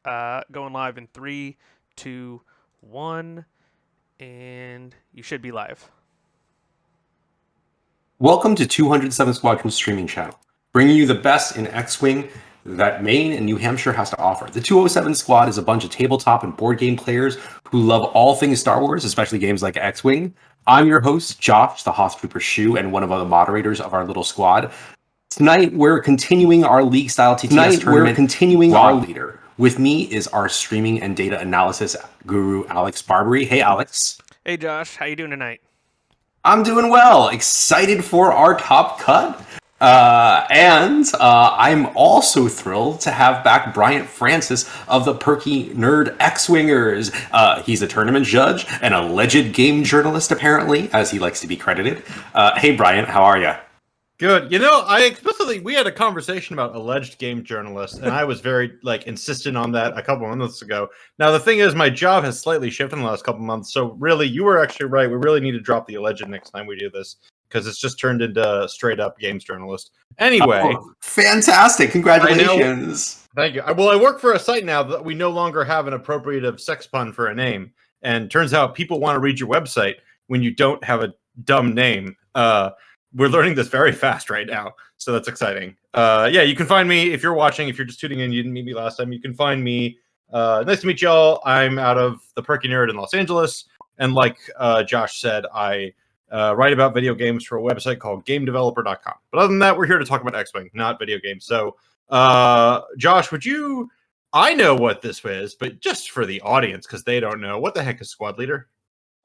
Going live in three, two, one, and you should be live. Welcome to 207 Squadron streaming channel, bringing you the best in X-Wing that Maine and New Hampshire has to offer. The 207 Squad is a bunch of tabletop and board game players who love all things Star Wars, especially games like X-Wing. I'm your host, Josh, the Hoth Trooper Shu, and one of the moderators of our little squad. Tonight, we're continuing our league-style TTS tournament. Our leader. With me is our streaming and data analysis guru, Alex Barbery. Hey, Alex. Hey, Josh. How you doing tonight? I'm doing well. Excited for our top cut. And I'm also thrilled to have back Bryant Francis of the Perky Nerd X-Wingers. He's a tournament judge, an alleged game journalist, apparently, as he likes to be credited. Hey, Bryant, how are you? Good. We had a conversation about alleged game journalists, and I was very insistent on that a couple of months ago. Now, the thing is, my job has slightly shifted in the last couple of months, so really, you were actually right. We really need to drop the alleged next time we do this, because it's just turned into straight up games journalist. Anyway. Fantastic. Congratulations. Thank you. Well, I work for a site now that we no longer have an appropriative sex pun for a name, and turns out people want to read your website when you don't have a dumb name. We're learning this very fast right now, so that's exciting. You can find me if you're watching. If you're just tuning in, you didn't meet me last time. You can find me. Nice to meet y'all. I'm out of the Perky Nerd in Los Angeles, and like Josh said, I write about video games for a website called GameDeveloper.com. But other than that, we're here to talk about X-Wing, not video games. So, Josh, would you? I know what this is, but just for the audience, because they don't know, what the heck is Squad Leader?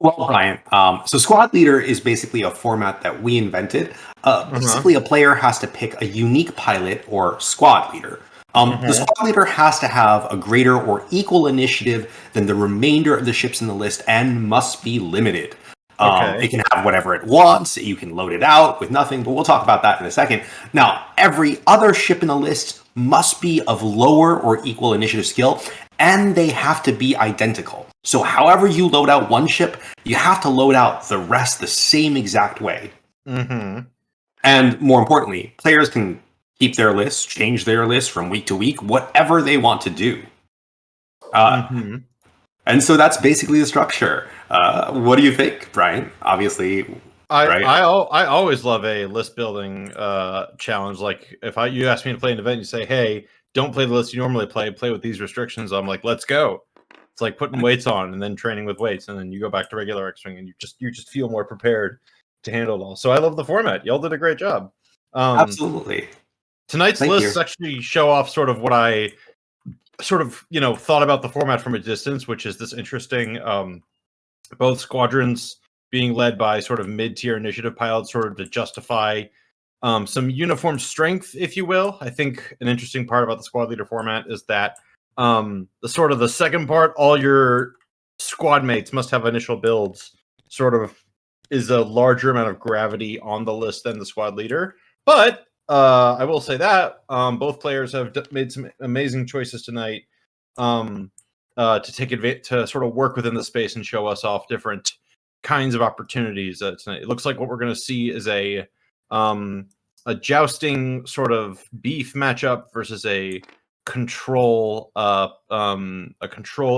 Well, Brian, so Squad Leader is basically a format that we invented. Basically, a player has to pick a unique pilot or squad leader. The squad leader has to have a greater or equal initiative than the remainder of the ships in the list and must be limited. It can have whatever it wants. You can load it out with nothing, but we'll talk about that in a second. Now, every other ship in the list must be of lower or equal initiative skill, and they have to be identical. So however you load out one ship, you have to load out the rest the same exact way. And more importantly, players can keep their lists, change their list from week to week, whatever they want to do. And so that's basically the structure. What do you think, Brian? Obviously, I always love a list building challenge. Like if you ask me to play an event, you say, "Hey, don't play the list you normally play. Play with these restrictions." I'm like, "Let's go." It's like putting weights on and then training with weights, and then you go back to regular X-Wing, and you just feel more prepared to handle it all. So I love the format. Y'all did a great job. Absolutely. Tonight's lists actually show off sort of what I thought about the format from a distance, which is this interesting both squadrons being led by sort of mid-tier initiative pilots, sort of to justify some uniform strength, if you will. I think an interesting part about the squad leader format is that the second part, all your squad mates must have initial builds, sort of is a larger amount of gravity on the list than the squad leader. But I will say that both players have made some amazing choices tonight to take advantage, to sort of work within the space and show us off different kinds of opportunities tonight. It looks like what we're going to see is a jousting sort of beef matchup versus a control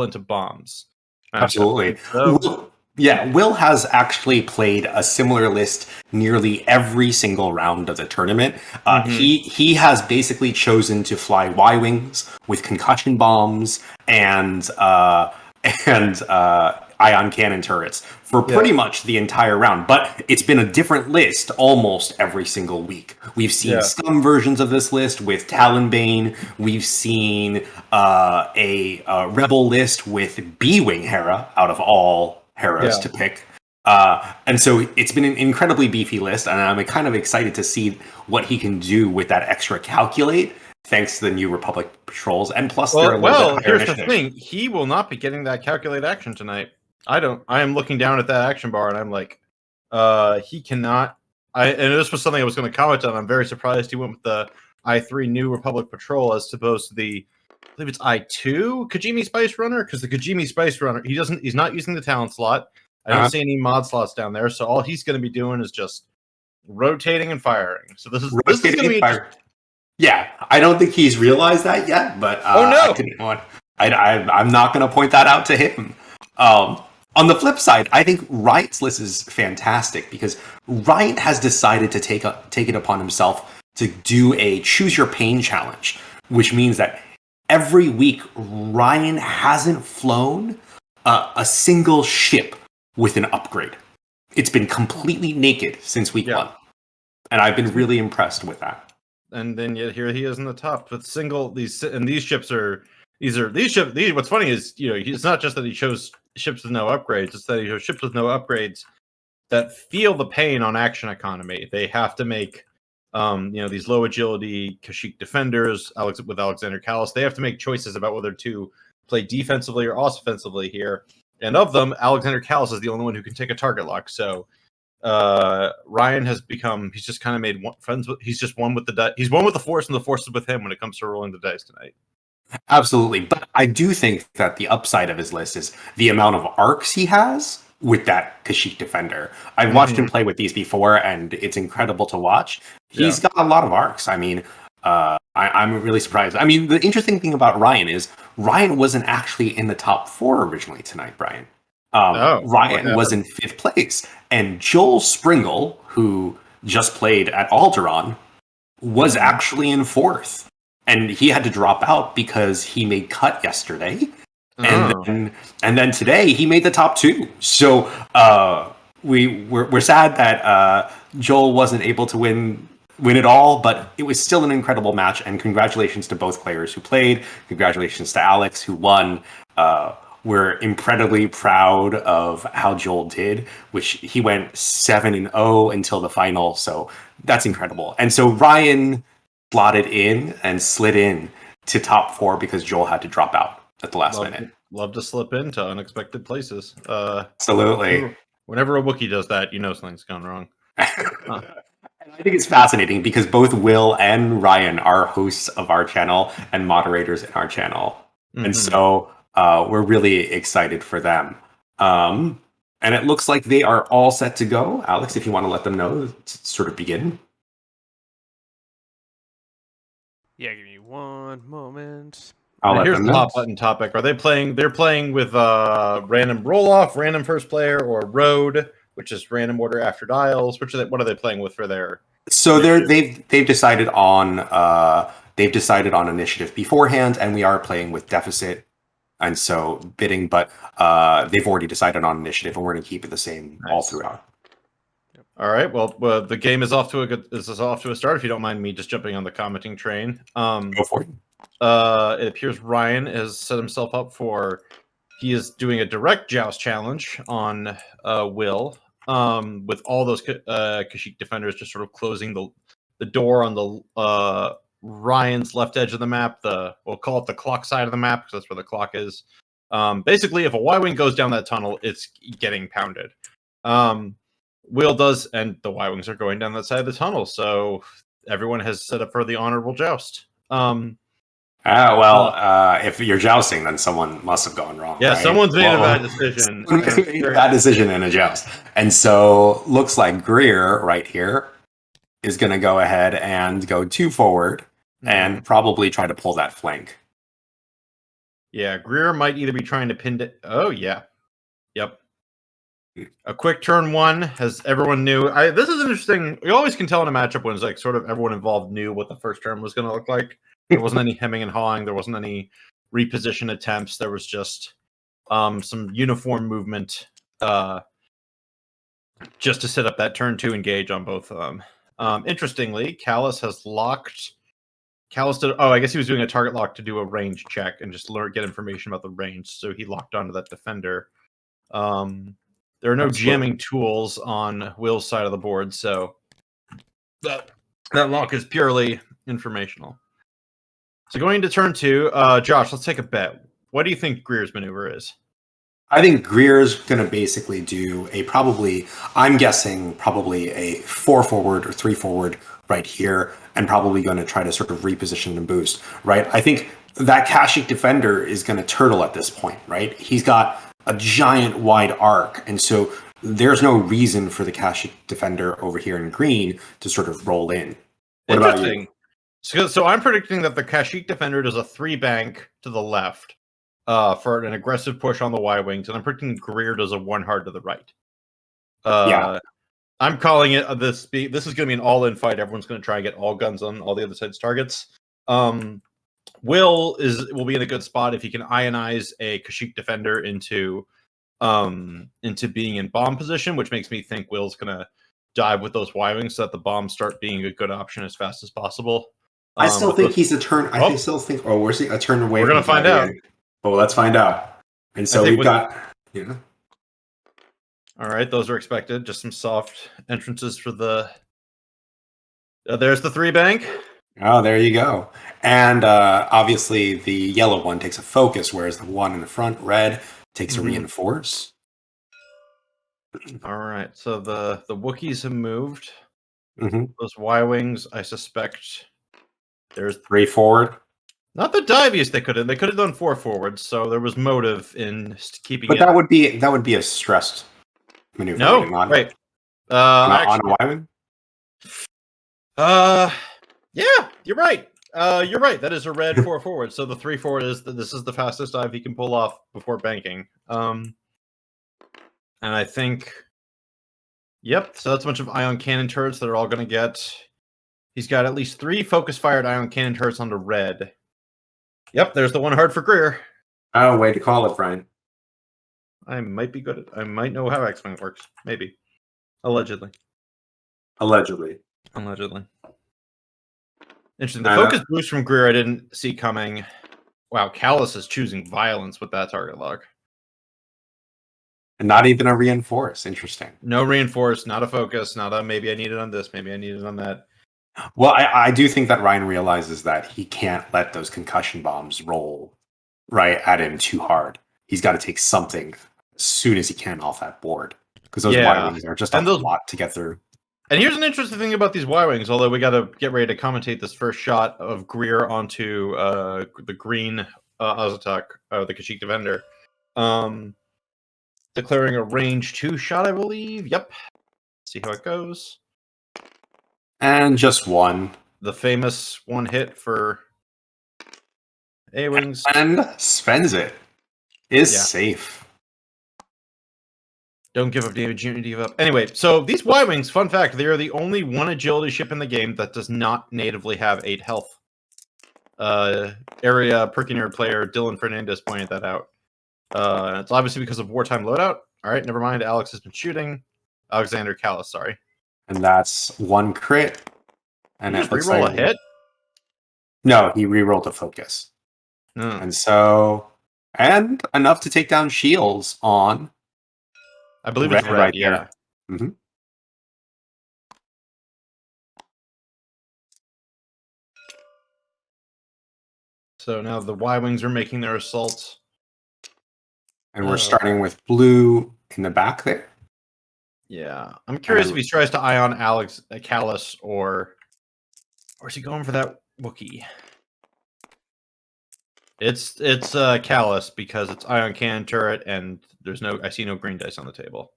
into bombs. Absolutely. Will has actually played a similar list nearly every single round of the tournament. He has basically chosen to fly Y-wings with concussion bombs and ion cannon turrets for pretty much the entire round. But it's been a different list almost every single week. We've seen scum versions of this list with Talonbane. We've seen a rebel list with B-wing Hera out of all Heras to pick. And so it's been an incredibly beefy list, and I'm kind of excited to see what he can do with that extra calculate, thanks to the new Republic patrols, and plus they're a little bit higher here's initiative. The thing: he will not be getting that calculate action tonight. I am looking down at that action bar, and I'm like, he cannot. And this was something I was going to comment on. I'm very surprised he went with the I3 New Republic Patrol as opposed to the, I believe it's I2 Kajimi Spice Runner, because the Kajimi Spice Runner, he's not using the talent slot. I don't see any mod slots down there, so all he's going to be doing is just rotating and firing. So this is going to be Yeah, I don't think he's realized that yet, but oh no! I'm not going to point that out to him. On the flip side, I think Riot's list is fantastic because Riot has decided to take it upon himself to do a choose your pain challenge, which means that every week Ryan hasn't flown a single ship with an upgrade. It's been completely naked since week 1, and I've been really impressed with that. And then yet here he is in the top with these ships are these ships. What's funny is it's not just that he chose ships with no upgrades; it's that he chose ships with no upgrades that feel the pain on action economy. They have to make these low agility Kashyyyk defenders, with Alexander Callis. They have to make choices about whether to play defensively or offensively here. And of them, Alexander Callis is the only one who can take a target lock. So Ryan has become, he's just kind of made friends with, he's just one with the dice. He's one with the force, and the force is with him when it comes to rolling the dice tonight. Absolutely. But I do think that the upside of his list is the amount of arcs he has with that Kashyyyk defender. I've watched him play with these before, and it's incredible to watch. He's got a lot of arcs. I mean, I'm really surprised. I mean, the interesting thing about Ryan is Ryan wasn't actually in the top 4 originally tonight, Brian. Ryan was in 5th place, and Joel Springle, who just played at Alderaan, was actually in 4th. And he had to drop out because he made cut yesterday. And then today he made the top 2. So we're sad that Joel wasn't able to win it all, but it was still an incredible match. And congratulations to both players who played. Congratulations to Alex who won. We're incredibly proud of how Joel did, which he went 7-0 until the final. So that's incredible. And so Ryan slid in to top 4 because Joel had to drop out at the last minute. Love to slip into unexpected places. Absolutely. Whenever a Wookiee does that, something's gone wrong. I think it's fascinating because both Will and Ryan are hosts of our channel and moderators in our channel. And so we're really excited for them. And it looks like they are all set to go. Alex, if you want to let them know to sort of begin. Yeah, give me one moment. Here's the hot button topic. Are they playing? They're playing with random roll off, random first player, or road, which is random order after dials. What are they playing with for their? So they've decided on initiative beforehand, and we are playing with deficit, and so bidding. But they've already decided on initiative, and we're going to keep it the same all throughout. All right. Well, the game is off to a start. If you don't mind me just jumping on the commenting train. Go for it. It appears Ryan has set himself up for. He is doing a direct joust challenge on Will, with all those Kashyyyk defenders just sort of closing the door on the Ryan's left edge of the map. We'll call it the clock side of the map because that's where the clock is. Basically, if a Y-wing goes down that tunnel, it's getting pounded. Will does, and the Y-wings are going down that side of the tunnel, so everyone has set up for the honorable joust. If you're jousting, then someone must have gone wrong. Yeah, right? Someone's made a bad decision. Made a bad decision in a joust. And so looks like Greer right here is going to go ahead and go 2 forward and probably try to pull that flank. Yeah, Greer might either be trying to pin it. Oh, yeah. Yep. A quick turn 1, as everyone knew. This is interesting. You always can tell in a matchup when it's like sort of everyone involved knew what the first turn was going to look like. There wasn't any hemming and hawing. There wasn't any reposition attempts. There was just some uniform movement just to set up that turn 2 engage on both of them. Interestingly, Callis has locked. Callis did. Oh, I guess he was doing a target lock to do a range check and just get information about the range. So he locked onto that defender. There are no jamming tools on Will's side of the board, so that lock is purely informational. So going into turn 2, Josh, let's take a bet. What do you think Greer's maneuver is? I think Greer's going to basically do I'm guessing probably a 4 forward or 3 forward right here, and probably going to try to sort of reposition and boost, right? I think that Kashyyyk defender is going to turtle at this point, right? He's got a giant wide arc, and so there's no reason for the Kashyyyk defender over here in green to sort of roll in. What about you? So I'm predicting that the Kashyyyk defender does a 3 bank to the left, for an aggressive push on the Y-Wings, and I'm predicting Greer does a 1 hard to the right. I'm calling it this is going to be an all-in fight. Everyone's going to try and get all guns on all the other side's targets. Will be in a good spot if he can ionize a Kashyyyk defender into being in bomb position, which makes me think Will's going to dive with those Y-Wings so that the bombs start being a good option as fast as possible. I still think he's a turn. I still think. Oh, where's he? A turn away. We're going to find out. Oh, let's find out. And so we've got. Yeah. All right, those are expected. Just some soft entrances for the. There's the 3 bank. Oh, there you go. And obviously, the yellow one takes a focus, whereas the one in the front, red, takes a reinforce. All right, so the Wookiees have moved. Mm-hmm. Those Y-Wings, I suspect. There's 3 forward. Not the diviest they could have. They could have done 4 forwards, so there was motive in keeping. But that would be a stressed maneuver. No, right. On a Y-Wing. Yeah, you're right. You're right. That is a red 4 forward. So the 3 forward this is the fastest dive he can pull off before banking. And I think, yep. So that's a bunch of ion cannon turrets that are all going to get. He's got at least 3 focus fired ion cannon turrets on the red. Yep, there's the 1 hard for Greer. Oh, way to call it, Brian. I might be good at. I might know how X-Wing works. Maybe, allegedly. Interesting. The focus boost from Greer I didn't see coming. Wow, Callus is choosing violence with that target lock. And not even a reinforce. Interesting. No reinforce, not a focus, not a maybe I need it on this, maybe I need it on that. Well, I do think that Ryan realizes that he can't let those concussion bombs roll right at him too hard. He's got to take something as soon as he can off that board. Because those Y-Wings are just a lot to get through. And here's an interesting thing about these Y-Wings, although we got to get ready to commentate this first shot of Greer onto the green Azatak, the Kashyyyk defender. Declaring a range 2 shot, I believe. Yep. See how it goes. And just 1. The famous 1 hit for A-Wings. And spends it. Is safe. Don't give up damage, you give up. Anyway, so these Y-Wings, fun fact, they are the only 1 agility ship in the game that does not natively have 8 health. Area Perky Nerd player Dylan Fernandez pointed that out. It's obviously because of wartime loadout. All right, never mind. Alex has been shooting. Alexander Callis, sorry. And that's 1 crit. And it looks reroll a hit? No, he rerolled a focus. And so, and enough to take down shields on. I believe it's red, yeah. Mm-hmm. So now the Y-Wings are making their assaults. And we're starting with blue in the back there. Yeah. I'm curious if he tries to ion Alex Callus or is he going for that Wookiee? It's Callus because it's ion cannon turret and I see no green dice on the table.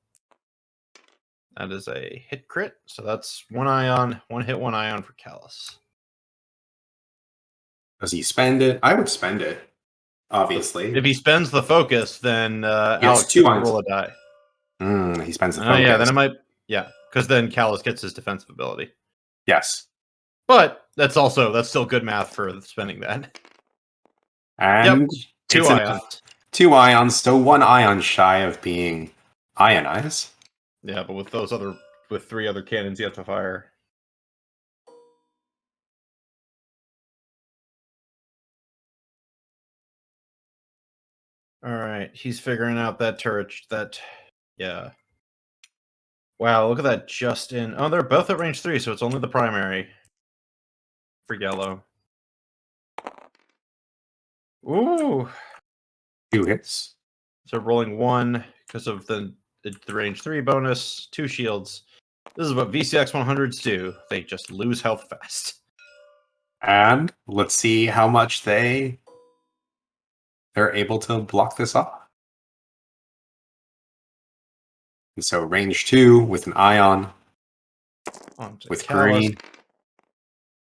That is a hit crit, so that's 1 ion, 1 hit, 1 ion for Callus. Does he spend it? I would spend it, obviously. If he spends the focus, then Alex can roll a die. He spends the focus. Yeah, then it might. Yeah, because then Callus gets his defensive ability. Yes, but that's still good math for spending that. And 2 ions. 2 ions, so 1 ion shy of being ionized. Yeah, but with 3 other cannons you have to fire. All right, he's figuring out that turret. Yeah. Wow, look at that just in. Oh, they're both at range 3, so it's only the primary for yellow. Ooh. 2 hits. So rolling 1 because of the range 3 bonus, 2 shields. This is what VCX 100s do. They just lose health fast. And let's see how much they're able to block this off. And so range 2 with an ion with green.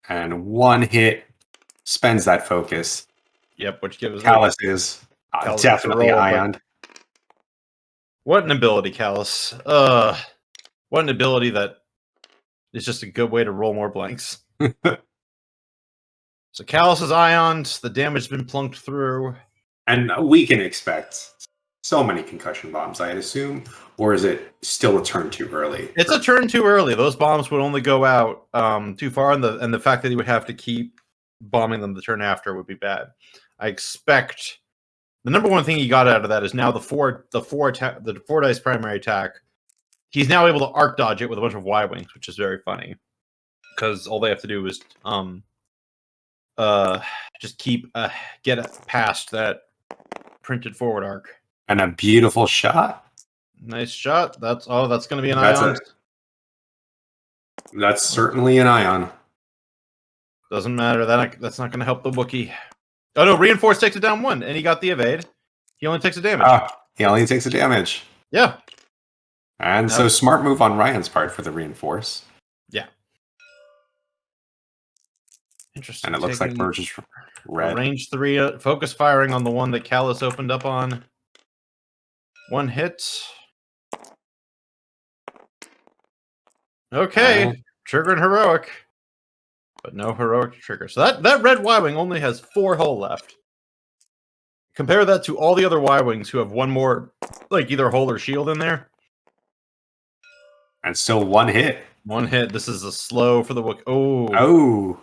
And 1 hit spends that focus. Yep, which gives Callus is Callus gets a Definitely roll, but Ioned. what an ability, Callus. What an ability that is just a good way to roll more blanks. So Callus is Ioned, the damage has been plunked through. And we can expect so many concussion bombs, I'd assume. Or is it still a turn too early? It's a turn too early. Those bombs would only go out too far, and the fact that he would have to keep bombing them the turn after would be bad. I expect the number one thing he got out of that is now the four dice primary attack. He's now able to arc dodge it with a bunch of Y wings, which is very funny because all they have to do is just get it past that printed forward arc. And a beautiful shot. Nice shot. That's going to be an ion. That's certainly an ion. Doesn't matter. That's not going to help the Wookiee. Oh no, Reinforce takes it down 1, and he got the evade. He only takes a damage. He only takes a damage. Yeah. And so smart move on Ryan's part for the Reinforce. Yeah. Interesting. And it looks like Burge is red. Range 3, focus firing on the one that Callus opened up on. 1 hit. Okay. Trigger and heroic. But no heroic trigger. So that red Y-Wing only has 4 hull left. Compare that to all the other Y-Wings who have 1 more, like either hull or shield in there. And still 1 hit. 1 hit. This is a slow for the Wookiee. Oh.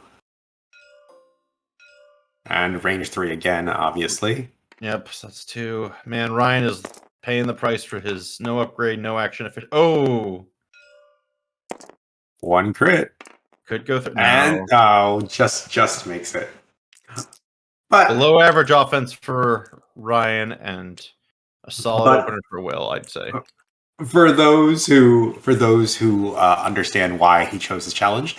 And range 3 again, obviously. Yep, so that's 2. Man, Ryan is paying the price for his no upgrade, no action efficient. Oh. 1 crit. Could go through. And just makes it. But below average offense for Ryan and a solid opener for Will, I'd say. For those who understand why he chose this challenge,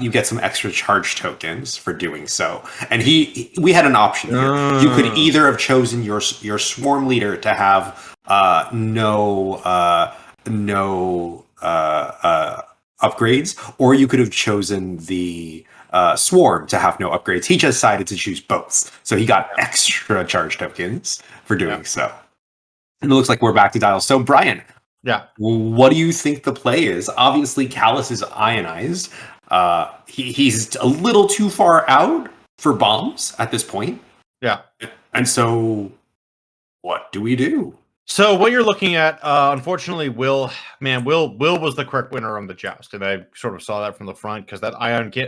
you get some extra charge tokens for doing so. And we had an option here. You could either have chosen your swarm leader to have no upgrades, or you could have chosen the swarm to have no upgrades. He just decided to choose both, so he got extra charge tokens for doing so. And it looks like we're back to dial. So Brian. Yeah. What do you think the play is? Obviously, Callus is ionized. He's a little too far out for bombs at this point. Yeah. And so, what do we do? So what you're looking at, unfortunately, Will was the correct winner on the joust, and I sort of saw that from the front because that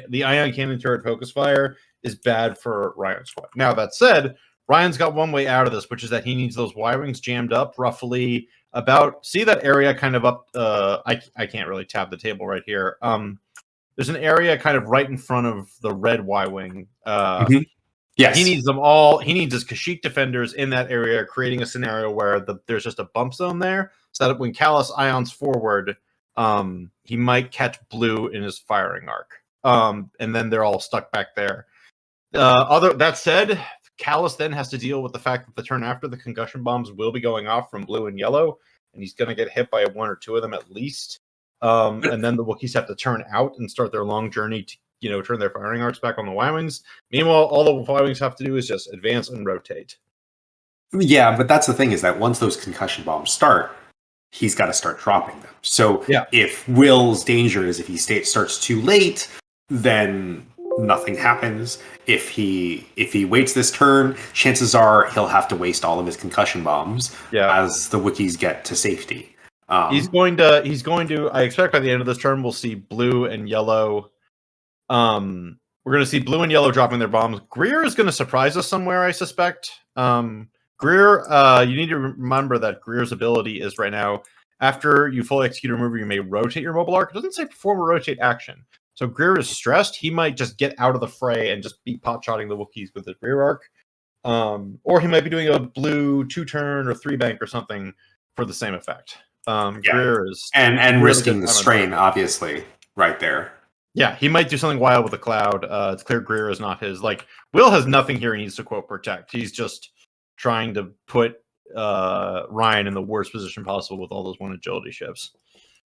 the ion cannon turret focus fire is bad for Ryan's squad. Now that said, Ryan's got one way out of this, which is that he needs those Y-wings jammed up roughly about, see that area kind of up, I can't really tab the table right here. There's an area kind of right in front of the red Y-wing. Yes. He needs them all. He needs his Kashyyyk defenders in that area, creating a scenario where there's just a bump zone there, so that when Callus ions forward, he might catch blue in his firing arc. And then they're all stuck back there. That said, Callus then has to deal with the fact that the turn after the concussion bombs will be going off from blue and yellow, and he's going to get hit by 1 or 2 of them at least. And then the Wookiees have to turn out and start their long journey to, turn their firing arcs back on the Y-wings. Meanwhile, all the Y-wings have to do is just advance and rotate. Yeah, but that's the thing, is that once those concussion bombs start, he's got to start dropping them. So if Will's danger is if he starts too late, then nothing happens. If he waits this turn, chances are he'll have to waste all of his concussion bombs as the Wookiees get to safety. He's going to. I expect by the end of this turn, we'll see blue and yellow. We're going to see blue and yellow dropping their bombs. Greer is going to surprise us somewhere, I suspect. Greer, you need to remember that Greer's ability is right now, after you fully execute a maneuver, you may rotate your mobile arc. It doesn't say perform a rotate action. So Greer is stressed. He might just get out of the fray and just be pot-shotting the Wookiees with his rear arc. Or he might be doing a blue 2-turn or 3-bank or something for the same effect. Greer is... And really risking the strain, obviously, right there. Yeah, he might do something wild with a cloud. It's clear Greer is not his... Will has nothing here he needs to, quote, protect. He's just trying to put Ryan in the worst position possible with all those 1 agility ships.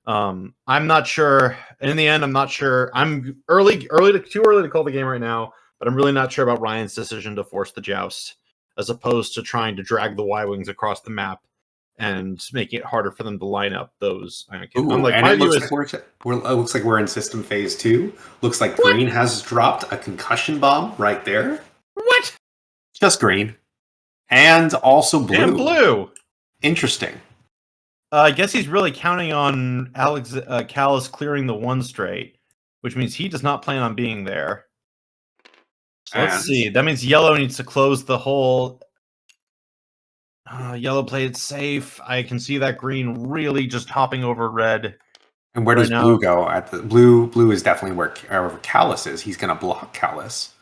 I'm not sure. In the end, I'm not sure. I'm too early to call the game right now, but I'm really not sure about Ryan's decision to force the joust. as opposed to trying to drag the Y-Wings across the map and making it harder for them to line up those ion cannons. I'm Ooh, like, and my it view looks is, like it looks like we're in system phase 2. Looks like what? green has dropped a concussion bomb right there. What? Just green. And also blue. And blue. Interesting. I guess he's really counting on Callus clearing the 1 straight, which means he does not plan on being there. So let's see. That means yellow needs to close the hole. Yellow played it safe. I can see that green really just hopping over red. And where does blue go? At the blue is definitely where Callus is. He's going to block Callus.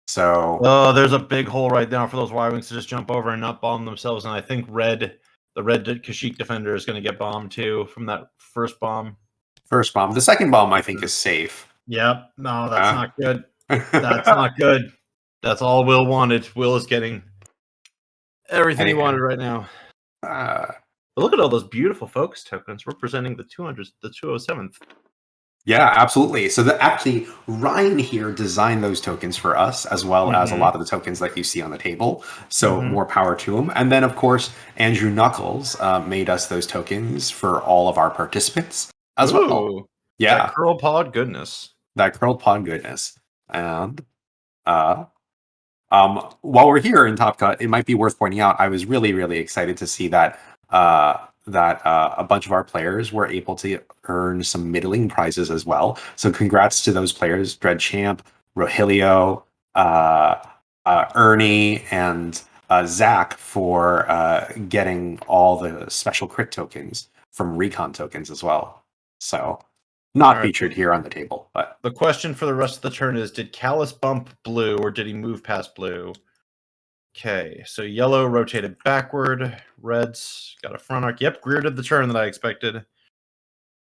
So there's a big hole right now for those Y-Wings to just jump over and not bomb themselves. And I think the red Kashyyyk defender is going to get bombed too from that first bomb. First bomb. The second bomb, I think, is safe. Yep. No, that's not good. That's not good. That's all Will wanted. Will is getting everything he wanted right now. But look at all those beautiful focus tokens representing the 200s, the 207th. Yeah, absolutely. So actually, Ryan here designed those tokens for us, as well as a lot of the tokens that you see on the table. So more power to him. And then, of course, Andrew Knuckles made us those tokens for all of our participants as well. Yeah, that curl pod goodness. That curled pod goodness. And while we're here in Top Cut, it might be worth pointing out I was really, really excited to see that a bunch of our players were able to earn some middling prizes as well. So congrats to those players, Dread Champ, Rogelio, Ernie, and Zach for getting all the special crit tokens from Recon tokens as well. So not featured here on the table. But the question for the rest of the turn is, did Callus bump blue or did he move past blue? Okay, so yellow rotated backward. Red's got a front arc. Yep, Greer did the turn that I expected.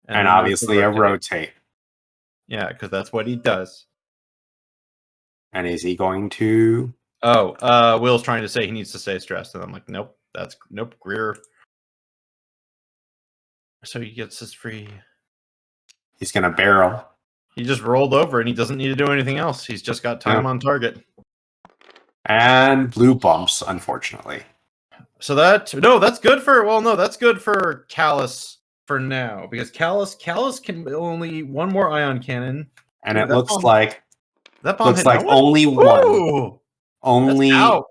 And obviously a rotate. Yeah, because that's what he does. And is he going to... Oh, Will's trying to say he needs to stay stressed. And I'm like, nope, Greer. So he gets his free... He's going to barrel. He just rolled over and he doesn't need to do anything else. He's just got time on target. And blue bumps, unfortunately. So that's good for, that's good for Callus for now, because Callus can only one more ion cannon. And it looks like that bomb looks like only one. Ooh, only that's out.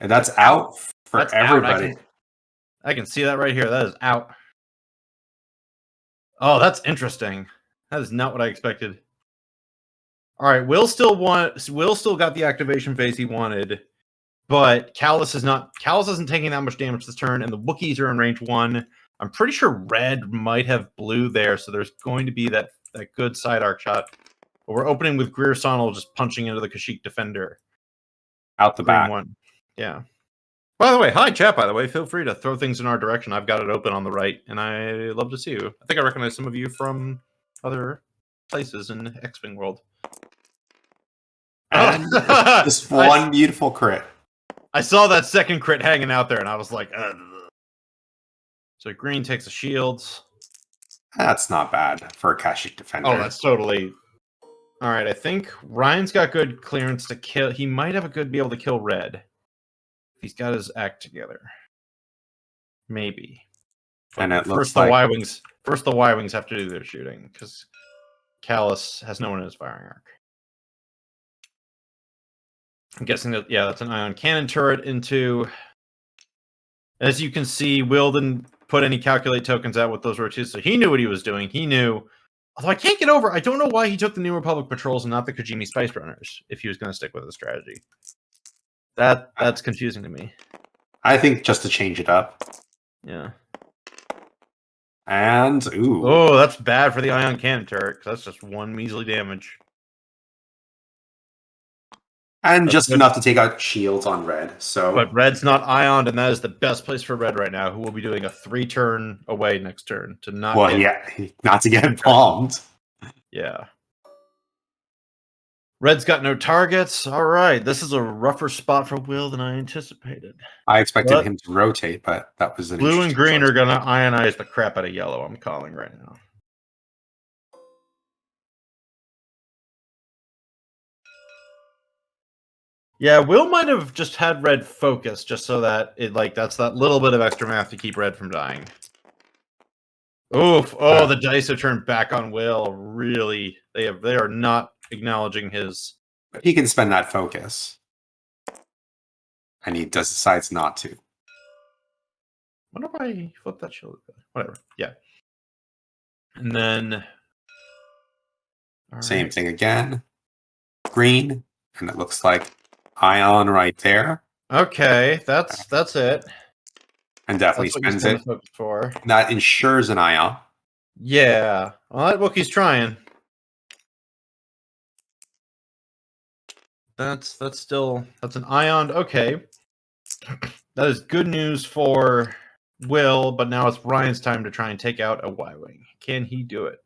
And that's out for everybody. I can see that right here. That is out. Oh, that's interesting. That is not what I expected. All right, Will still got the activation phase he wanted, but Callus isn't taking that much damage this turn, and the Wookiees are in range 1. I'm pretty sure red might have blue there, so there's going to be that good side arc shot. But we're opening with Greer Sonal just punching into the Kashyyyk defender. Out the back. 1. Yeah. By the way, hi chat, by the way. Feel free to throw things in our direction. I've got it open on the right, and I love to see you. I think I recognize some of you from other places in X-Wing world. And just one beautiful crit. I saw that second crit hanging out there, and I was like, ugh. So green takes a shield. That's not bad for a Kashyyyk defender. Oh, that's totally... All right, I think Ryan's got good clearance to kill. He might have be able to kill red. If he's got his act together. Maybe. But and it looks the Y-Wings. First, the Y-Wings have to do their shooting, because Callus has no one in his firing arc. I'm guessing that, yeah, that's an ion cannon turret into... As you can see, Will didn't put any calculate tokens out with those rotations, so he knew what he was doing. He knew... Although I can't get over, I don't know why he took the New Republic patrols and not the Kojimi Spice Runners, if he was going to stick with the strategy. That's confusing to me. I think just to change it up. Yeah. And, ooh. Oh, that's bad for the ion cannon turret, because that's just 1 measly damage. And just enough to take out shields on red. But red's not ioned, and that is the best place for red right now, who will be doing a 3-turn away next turn to not not to get bombed. Yeah. Red's got no targets. All right. This is a rougher spot for Will than I anticipated. I expected him to rotate, but that was an blue and green are going to ionize the crap out of yellow, I'm calling right now. Yeah, Will might have just had red focus just so that that's that little bit of extra math to keep red from dying. Oof! Oh, the dice have turned back on Will. Really, they are not acknowledging his. But he can spend that focus, and he decides not to. Wonder why he flipped that shield. Whatever. Yeah. And then Same thing again. Green, and it looks like Ion right there. Okay, that's it. And definitely spends it. For. That ensures an Ion. Yeah. Well, that bookie's trying. That's an Ion. Okay. That is good news for Will, but now it's Ryan's time to try and take out a Y-Wing. Can he do it?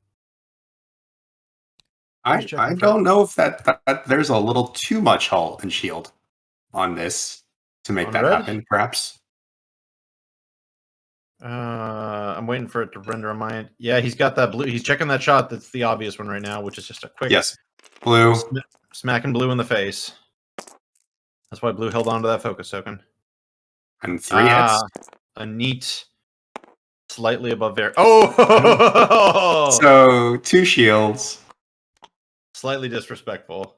I don't know if that there's a little too much hull and shield on this to make that happen, perhaps. I'm waiting for it to render on my end. Yeah, he's got that blue. He's checking that shot. That's the obvious one right now, which is just a quick blue smacking blue in the face. That's why blue held on to that focus token. And 3 hits. A neat, slightly above there. Oh, so 2 shields. Slightly disrespectful.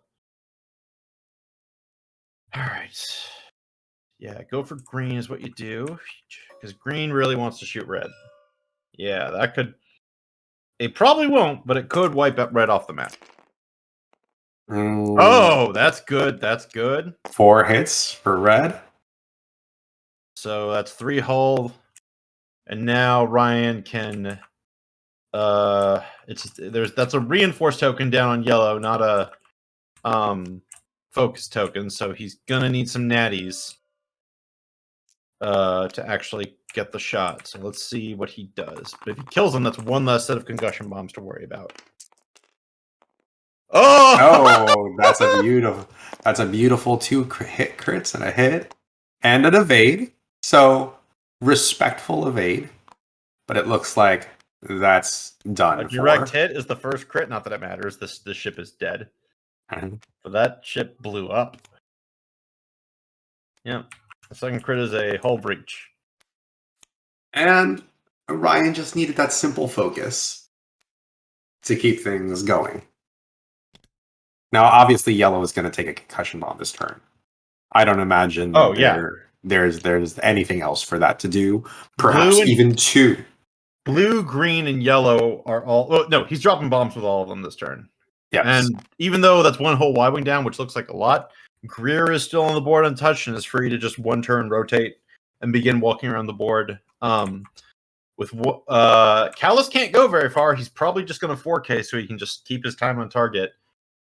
All right. Yeah, go for green is what you do. Because green really wants to shoot red. Yeah, that could... It probably won't, but it could wipe red off the map. Oh, that's good. That's good. 4 hits for red. So that's 3 hull. And now Ryan can... that's a reinforced token down on yellow, not a focus token. So he's gonna need some natties to actually get the shot. So let's see what he does. But if he kills him, that's one less set of concussion bombs to worry about. Oh, that's a beautiful 2 hit crits and a hit and an evade. So respectful evade, but it looks like that's done. A direct hit is the first crit. Not that it matters. This ship is dead. But that ship blew up. Yeah. The second crit is a hull breach. And Ryan just needed that simple focus to keep things going. Now, obviously, yellow is going to take a concussion bomb this turn. I don't imagine there's anything else for that to do. Perhaps even 2. Blue, green, and yellow are all... Oh, no, he's dropping bombs with all of them this turn. Yes. And even though that's one whole Y-Wing down, which looks like a lot, Greer is still on the board untouched and is free to just one turn rotate and begin walking around the board. With Callus can't go very far. He's probably just going to 4K so he can just keep his time on target.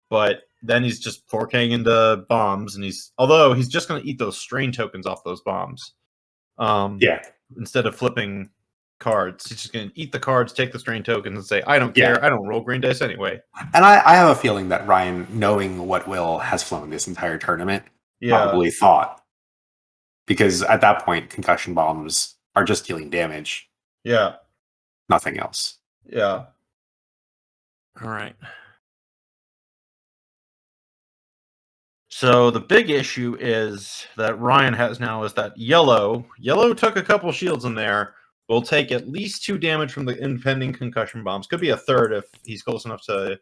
But then he's just 4King into bombs, and although he's just going to eat those strain tokens off those bombs. Instead of flipping cards, he's just going to eat the cards, take the strain tokens, and say, "I don't care. I don't roll green dice anyway." And I have a feeling that Ryan, knowing what Will has flown this entire tournament, probably thought, because at that point, concussion bombs are just dealing damage. Yeah, nothing else. Yeah. All right. So the big issue is that Ryan has now is that yellow took a couple shields in there. Will take at least 2 damage from the impending concussion bombs. Could be a third if he's close enough to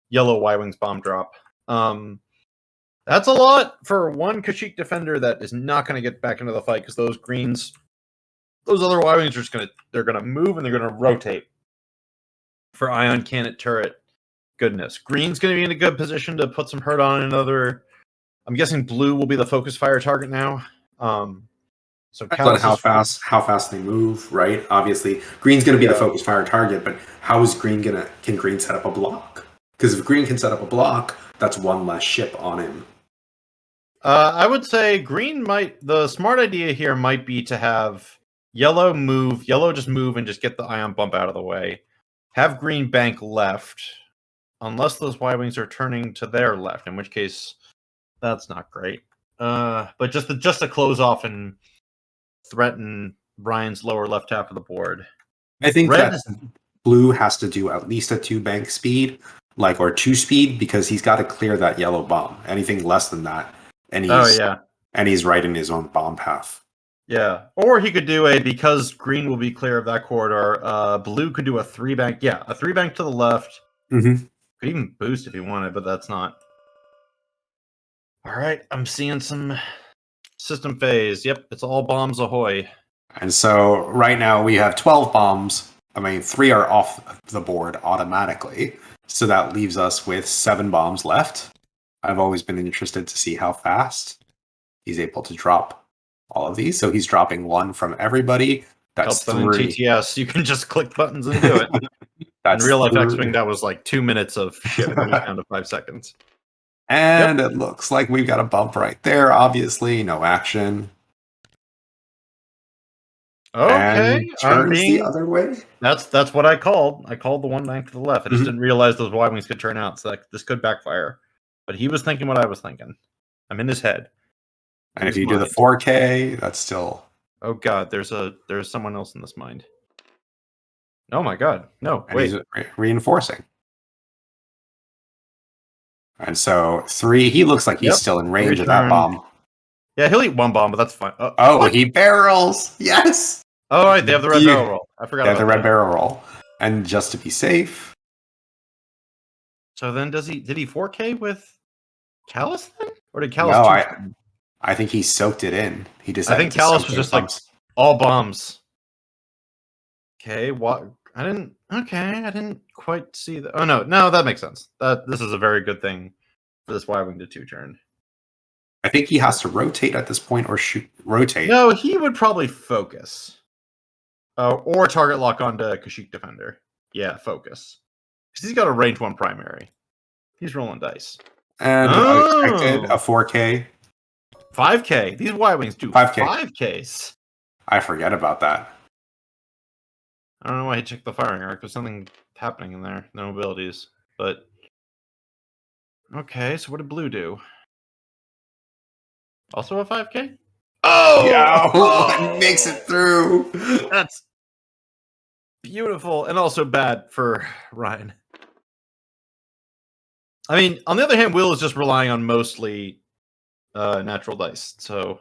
yellow Y-Wing's bomb drop. That's a lot for one Kashyyyk defender that is not going to get back into the fight because those greens, those other Y-Wings are just they're gonna move and they're gonna rotate for ion cannon turret. Goodness, green's going to be in a good position to put some hurt on another. I'm guessing blue will be the focus fire target now. So on how fast they move, right? Obviously, green's going to be the focus fire target, but how is green can green set up a block? Because if green can set up a block, that's one less ship on him. I would say green the smart idea here might be to have yellow just move and just get the ion bump out of the way. Have green bank left, unless those Y-Wings are turning to their left, in which case that's not great. But just to close off and threaten Brian's lower left half of the board. I think that blue has to do at least a 2 bank speed, or 2 speed, because he's got to clear that yellow bomb. Anything less than that, and Oh he's yeah, and he's right in his own bomb path. yeah. Or he could do because green will be clear of that corridor. Blue could do a 3-bank. Yeah, a 3-bank to the left. Mm-hmm. Could even boost if he wanted, but that's not. All right, I'm seeing some system phase. Yep, it's all bombs ahoy. And so right now we have 12 bombs. I mean, 3 are off the board automatically. So that leaves us with 7 bombs left. I've always been interested to see how fast he's able to drop all of these. So he's dropping 1 from everybody. That's Helps that in 3. TTS. You can just click buttons and do it. That's in real life 3. X-Wing, that was like 2 minutes of shit. It was down to 5 seconds. And it looks like we've got a bump right there. Obviously, no action. Okay, And turns the other way. That's what I called. I called the 1-bank to the left. I just Mhm. didn't realize those Y-wings could turn out, so this could backfire. But he was thinking what I was thinking. I'm in his head. And if you do the 4K, that's still. Oh god, there's someone else in this mind. Oh my god, no, And wait. he's reinforcing. And so 3, he looks like he's still in range of that bomb. Yeah, he'll eat 1 bomb, but that's fine. Oh, he barrels! Yes! Oh, right, they have the red barrel roll. I forgot They have about the red that. barrel roll. And just to be safe. So then did he 4K with Callus then? Or did Callus No, I think he soaked it in. He decided I think to Callus soak was those just like bombs. all bombs. Okay, what? I didn't quite see that. Oh no, that makes sense. This is a very good thing for this Y-wing to 2-turn. I think he has to rotate at this point or rotate. No, he would probably focus. Or target lock onto Kashyyyk Defender. Yeah, focus. Because he's got a range 1 primary. He's rolling dice. And unexpected, a 4K. 5K. These Y-wings do 5Ks. I forget about that. I don't know why he checked the firing arc. There's something happening in there. No abilities. But okay, so what did blue do? Also a 5K? Oh! Yeah, it makes it through. That's beautiful and also bad for Ryan. I mean, on the other hand, Will is just relying on mostly natural dice. So,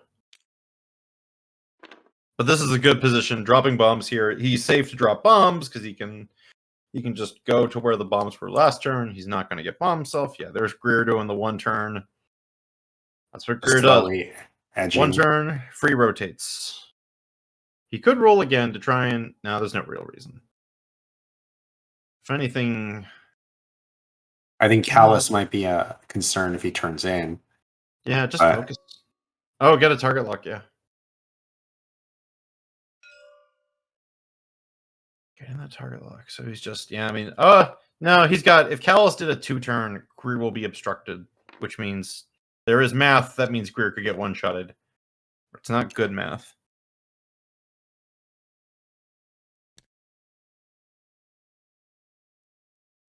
but this is a good position. Dropping bombs here. He's safe to drop bombs because he can just go to where the bombs were last turn. He's not going to get bomb himself. Yeah, there's Greer doing the 1 turn. That's what Greer does. Edging. 1 turn, free rotates. He could roll again to try and... No, there's no real reason. If anything... I think Callus might be a concern if he turns in. Yeah, just focus. Oh, get a target lock, yeah. Getting that target lock. So he's just... Yeah, I mean... no, he's got... If Callus did a 2-turn, Greer will be obstructed, which means there is math. That means Greer could get 1-shotted. It's not good math.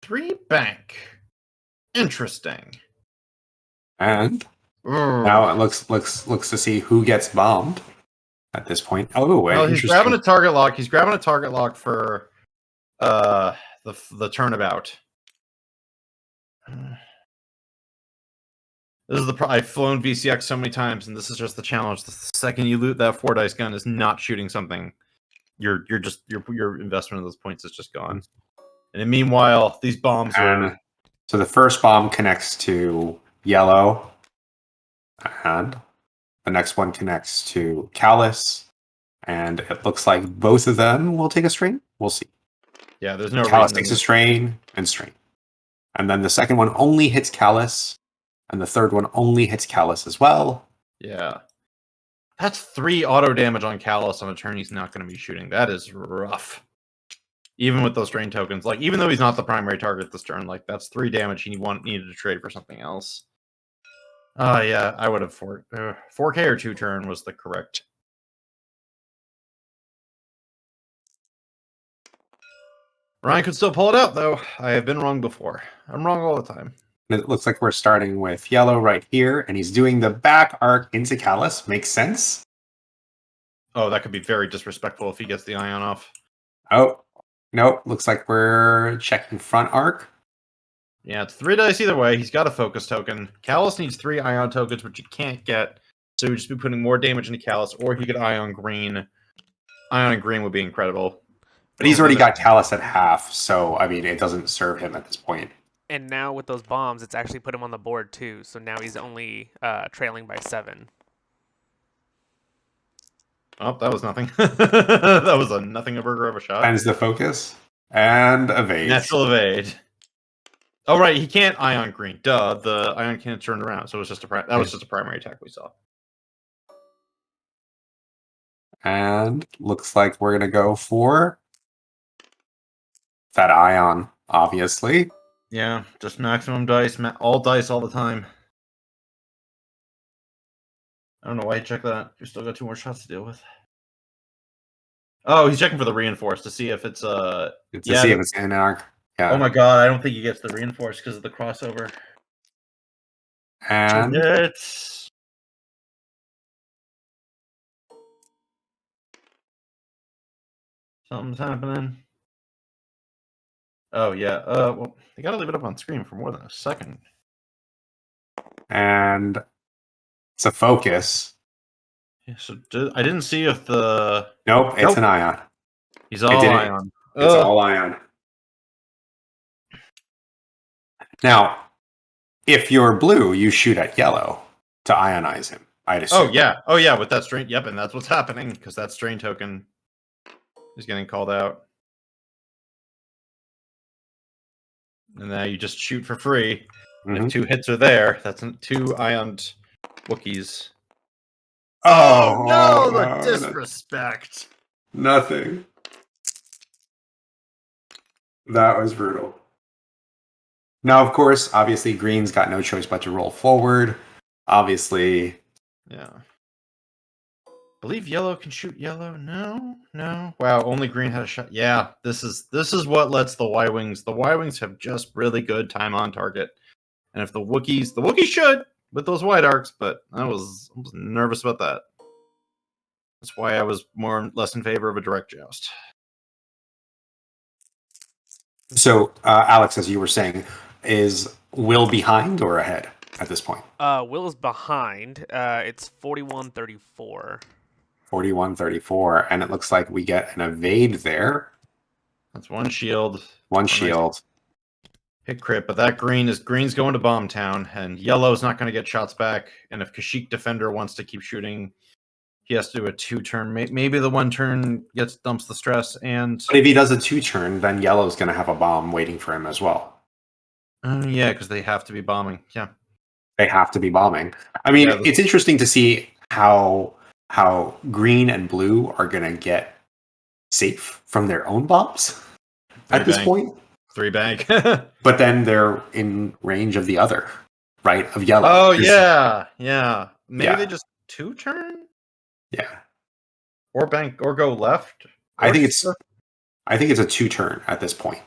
Three bank. Interesting. And now it looks to see who gets bombed at this point. Oh, well, he's grabbing a target lock. He's grabbing a target lock for the turnabout. This is I've flown VCX so many times, and this is just the challenge. The second you loot that 4-dice gun is not shooting something, your investment of those points is just gone. And meanwhile, these bombs are... So the first bomb connects to yellow, and the next one connects to Callus, and it looks like both of them will take a strain. We'll see. Yeah, there's no Callus takes a strain and strain. And then the second one only hits Callus, and the third one only hits Callus as well. Yeah. That's 3 auto damage on Callus on a turn he's not going to be shooting. That is rough. Even with those strain tokens. Like, even though he's not the primary target this turn, like, that's 3 damage he needed to trade for something else. Yeah, I would have 4K or 2-turn was the correct. Ryan could still pull it out, though. I have been wrong before. I'm wrong all the time. It looks like we're starting with yellow right here, and he's doing the back arc into Callus. Makes sense. Oh, that could be very disrespectful if he gets the ion off. Oh, nope. Looks like we're checking front arc. Yeah, it's 3 dice either way. He's got a focus token. Callus needs 3 ion tokens, which you can't get. So he'd just be putting more damage into Callus, or he could ion green. Ion and green would be incredible. But he's already got Callus at half, so I mean, it doesn't serve him at this point. And now with those bombs, it's actually put him on the board too. So now he's only trailing by 7. Oh, that was nothing. That was a nothing a burger of a shot. Ends the focus and evades. Natural evade. Oh right, he can't ion green. Duh, the ion can't turn around, so it was just that was just a primary attack we saw. And looks like we're gonna go for that ion, obviously. Yeah, just maximum dice, all dice all the time. I don't know why he checked that. You still got 2 more shots to deal with. Oh, he's checking for the reinforce to see if it's To see if it's in arc. Yeah. Oh my god, I don't think he gets the reinforce because of the crossover. And it's something's happening. Oh yeah. Well, you gotta leave it up on screen for more than a second. And it's a focus. Yeah, so I didn't see if the Nope, it's an ion. He's all ion. It's all ion. Now, if you're blue, you shoot at yellow to ionize him. I'd assume. Oh yeah, with that strain. Yep, and that's what's happening because that strain token is getting called out. And now you just shoot for free. Mm-hmm. If 2 hits are there, that's 2 ioned Wookiees. Oh no, the disrespect. Nothing. That was brutal. Now, of course, obviously, green's got no choice but to roll forward. Obviously. Yeah. I believe yellow can shoot yellow. No. Wow, only green had a shot. Yeah, this is what lets the Y-Wings. The Y-Wings have just really good time on target. And if the Wookiees should with those white arcs, but I was nervous about that. That's why I was more or less in favor of a direct joust. So, Alex, as you were saying, is Will behind or ahead at this point? Will is behind. It's 41-34. 41-34, and it looks like we get an evade there. That's 1 shield. One shield. Hit crit, but that green's going to Bomb Town, and yellow's not going to get shots back. And if Kashyyyk Defender wants to keep shooting, he has to do a 2-turn. Maybe the 1 turn dumps the stress, and But if he does a 2-turn, then yellow's going to have a bomb waiting for him as well. Yeah, because they have to be bombing. Yeah, they have to be bombing. I mean, it's interesting to see how green and blue are going to get safe from their own bombs at this point. 3 bank. But then they're in range of the other, right? Of yellow. Oh, yeah. Maybe they just 2-turn? Yeah. Or bank, or go left? I think it's a 2-turn at this point.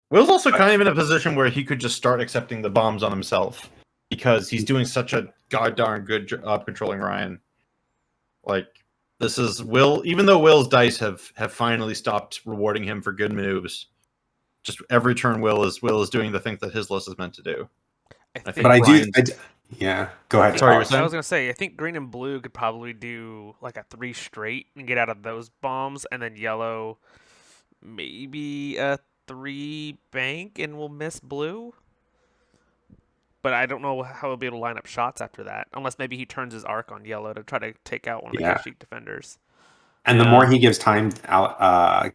Will's also kind of in a position where he could just start accepting the bombs on himself because he's doing such a goddamn good job controlling Ryan. Like, this is Will, even though Will's dice have finally stopped rewarding him for good moves. Just every turn, Will is doing the thing that his list is meant to do. Yeah, go ahead. Sorry, I was gonna say I think green and blue could probably do like a 3 straight and get out of those bombs, and then yellow maybe a 3 bank and we'll miss blue. But I don't know how he'll be able to line up shots after that, unless maybe he turns his arc on yellow to try to take out one of the Kashyyyk defenders. And the more he gives time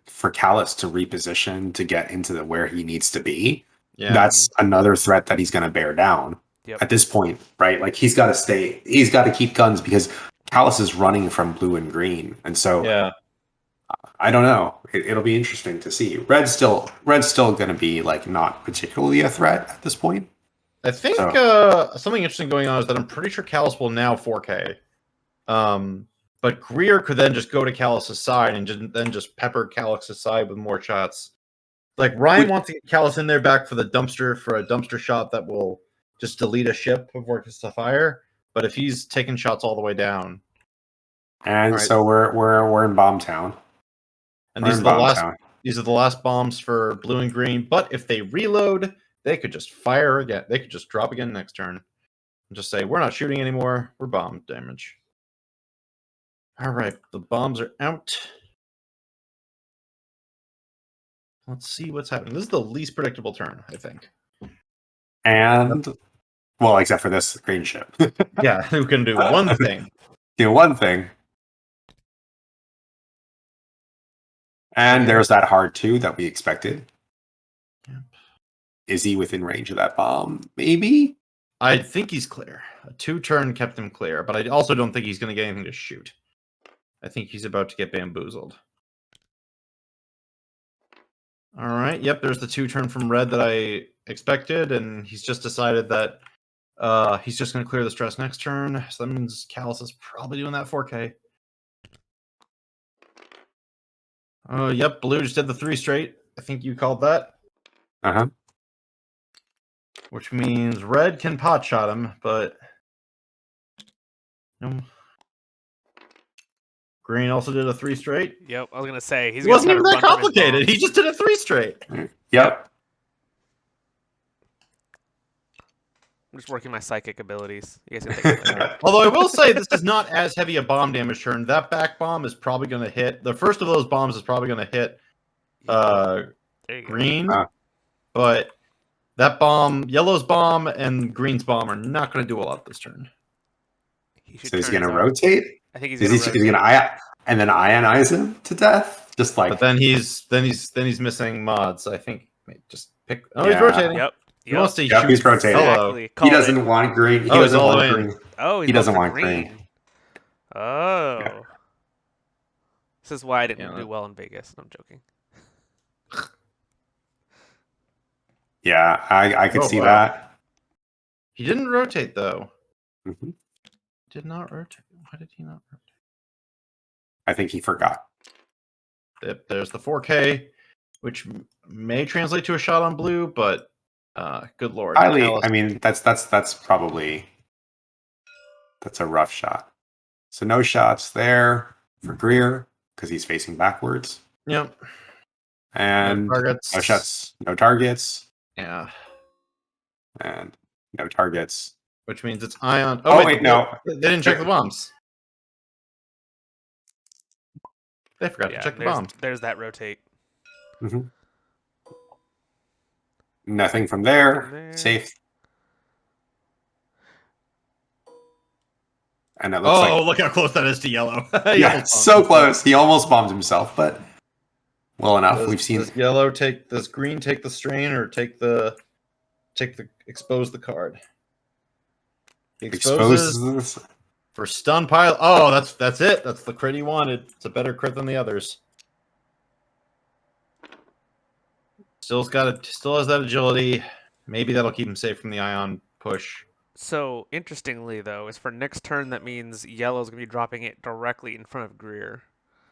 for Callus to reposition to get into where he needs to be, that's another threat that he's going to bear down at this point, right? Like he's got to keep guns because Callus is running from blue and green, and so I don't know. It'll be interesting to see. Red's still going to be like not particularly a threat at this point. I think something interesting going on is that I'm pretty sure Callus will now 4K. But Greer could then just go to Callus's side and then just pepper Callus's side with more shots. Like Ryan wants to get Callus in there back for a dumpster shot that will just delete a ship before it gets to fire. But if he's taking shots all the way down, and so we're in Bomb Town, and these are the last bombs for blue and green. But if they reload, they could just fire again. They could just drop again next turn and just say, we're not shooting anymore. We're bomb damage. All right, the bombs are out. Let's see what's happening. This is the least predictable turn, I think. And, well, except for this green ship. Yeah, who can do one thing. Do one thing. And there's that hard 2 that we expected. Yep. Is he within range of that bomb? Maybe? I think he's clear. A 2-turn kept him clear, but I also don't think he's going to get anything to shoot. I think he's about to get bamboozled. All right. Yep, there's the 2-turn from red that I expected, and he's just decided that he's just going to clear the stress next turn. So that means Callus is probably doing that 4K. Oh, yep, blue just did the 3 straight. I think you called that. Uh-huh. Which means red can pot shot him, but no. Green also did a 3 straight. Yep, I was gonna say It wasn't even that complicated. He just did a 3 straight. Yep. I'm just working my psychic abilities. You guys can take it later. Although I will say this is not as heavy a bomb damage turn. That back bomb is probably going to hit. The first of those bombs is probably going to hit green. But that bomb, yellow's bomb and green's bomb are not going to do a lot this turn. So he's going to rotate? I think he's going to ion and then ionize him to death? Just like. But then he's missing mods. I think just pick. Oh, he's rotating. Yep. He wants to shoot. He's rotating. Exactly. He doesn't want green. He doesn't want green. Oh, he doesn't want green. Oh. Yeah. This is why I didn't do well in Vegas. I'm joking. Yeah, I could see that. He didn't rotate though. Mm-hmm. Did not rotate. Why did he not rotate? I think he forgot. There's the 4K, which may translate to a shot on blue, but good lord. Highly, I mean, that's probably a rough shot. So no shots there for Greer because he's facing backwards. Yep. And no shots, no targets. Yeah. And no targets. Which means it's ion. Oh, wait, no. They didn't check the bombs. They forgot to check the bombs. There's that rotate. Mm-hmm. Nothing from there. Safe. And it looks look how close that is to yellow. Yeah, so close. He almost bombed himself, but well enough. We've seen does yellow take this green take the strain or expose the card. He exposes for stun pile. Oh, that's it. That's the crit he wanted. It's a better crit than the others. Still has that agility. Maybe that'll keep him safe from the ion push. So interestingly, though, is for next turn that means yellow's gonna be dropping it directly in front of Greer.